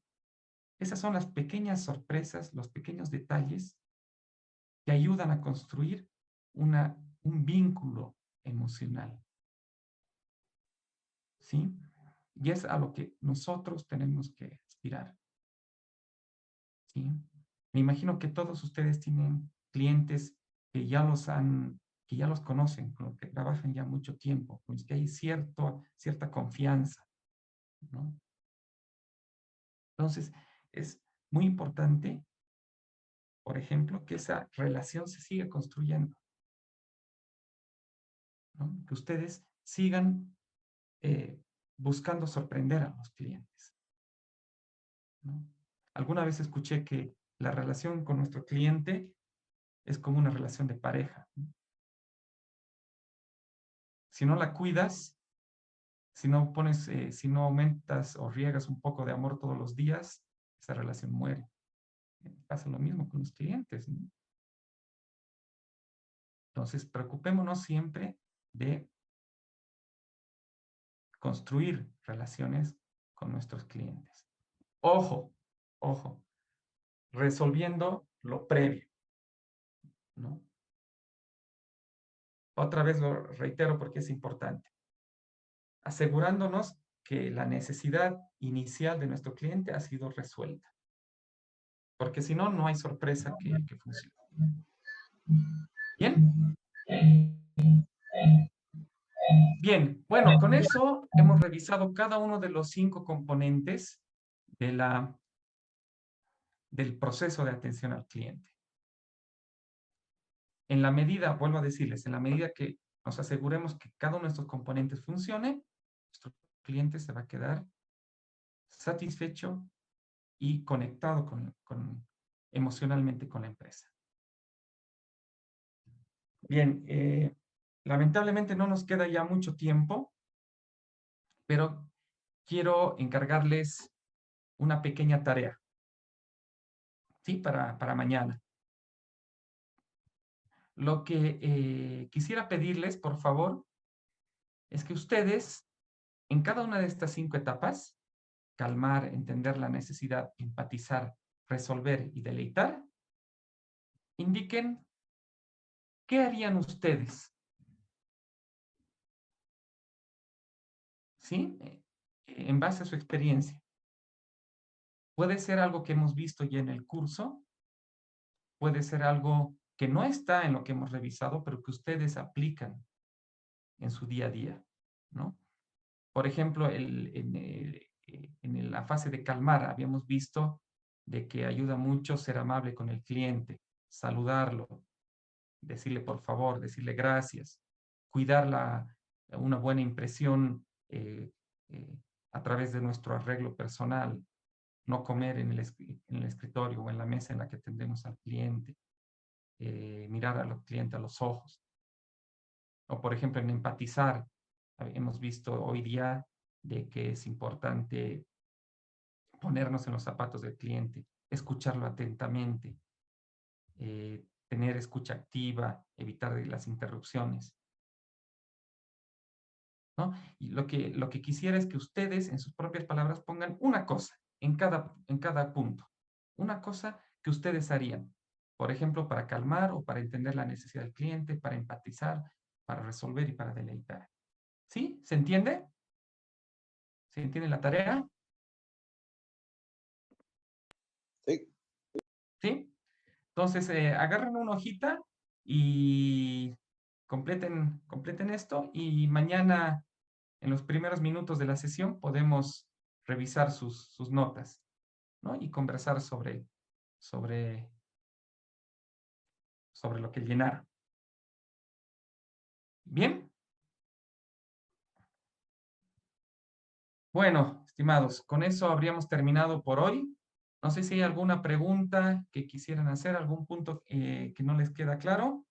las pequeñas sorpresas, los pequeños detalles que ayudan a construir un vínculo emocional. ¿Sí? Y es a lo que nosotros tenemos que aspirar. ¿Sí? Me imagino que todos ustedes tienen clientes que ya los conocen, con los que trabajan ya mucho tiempo, con los que hay cierta confianza, ¿no? Entonces, es muy importante, por ejemplo, que esa relación se siga construyendo, ¿no? Que ustedes sigan buscando sorprender a los clientes, ¿no? Alguna vez escuché que la relación con nuestro cliente es como una relación de pareja, ¿no? Si no la cuidas, si no aumentas o riegas un poco de amor todos los días, esa relación muere. Pasa lo mismo con los clientes, ¿no? Entonces, preocupémonos siempre de construir relaciones con nuestros clientes. Ojo, resolviendo lo previo, ¿no? Otra vez lo reitero porque es importante. Asegurándonos que la necesidad inicial de nuestro cliente ha sido resuelta. Porque si no, no hay sorpresa que funcione. ¿Bien? Bien, bueno, con eso hemos revisado cada uno de los 5 componentes del proceso de atención al cliente. En la medida, vuelvo a decirles, en la medida que nos aseguremos que cada uno de estos componentes funcione, nuestro cliente se va a quedar satisfecho y conectado emocionalmente con la empresa. Bien, lamentablemente no nos queda ya mucho tiempo, pero quiero encargarles una pequeña tarea, ¿sí? Para mañana. Lo que quisiera pedirles, por favor, es que ustedes, en cada una de estas 5 etapas, calmar, entender la necesidad, empatizar, resolver y deleitar, indiquen qué harían ustedes. ¿Sí? En base a su experiencia. Puede ser algo que hemos visto ya en el curso, puede ser algo que no está en lo que hemos revisado, pero que ustedes aplican en su día a día, ¿no? Por ejemplo, en la fase de calmar, habíamos visto de que ayuda mucho ser amable con el cliente, saludarlo, decirle por favor, decirle gracias, cuidar una buena impresión a través de nuestro arreglo personal, no comer en el escritorio o en la mesa en la que atendemos al cliente, mirar al cliente a los ojos. O, por ejemplo, en empatizar, hemos visto hoy día de que es importante ponernos en los zapatos del cliente, escucharlo atentamente, tener escucha activa, evitar las interrupciones, ¿no? Y lo que quisiera es que ustedes, en sus propias palabras, pongan una cosa en cada punto. Una cosa que ustedes harían. Por ejemplo, para calmar o para entender la necesidad del cliente, para empatizar, para resolver y para deleitar. ¿Sí? ¿Se entiende? ¿Se entiende la tarea? Sí. ¿Sí? Entonces, agarren una hojita y completen esto y mañana, en los primeros minutos de la sesión, podemos revisar sus notas, ¿no? Y conversar sobre lo que llenaron. Bien. Bueno, estimados, con eso habríamos terminado por hoy. No sé si hay alguna pregunta que quisieran hacer, algún punto que no les queda claro.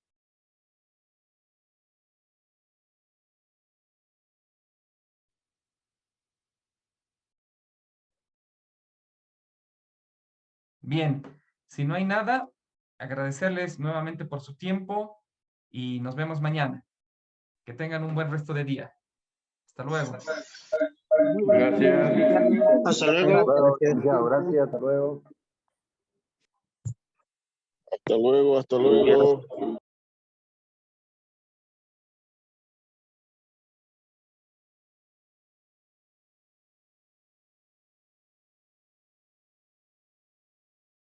Bien, si no hay nada, agradecerles nuevamente por su tiempo y nos vemos mañana. Que tengan un buen resto de día. Hasta luego. Gracias. Hasta luego. Gracias, hasta luego. Hasta luego, hasta luego.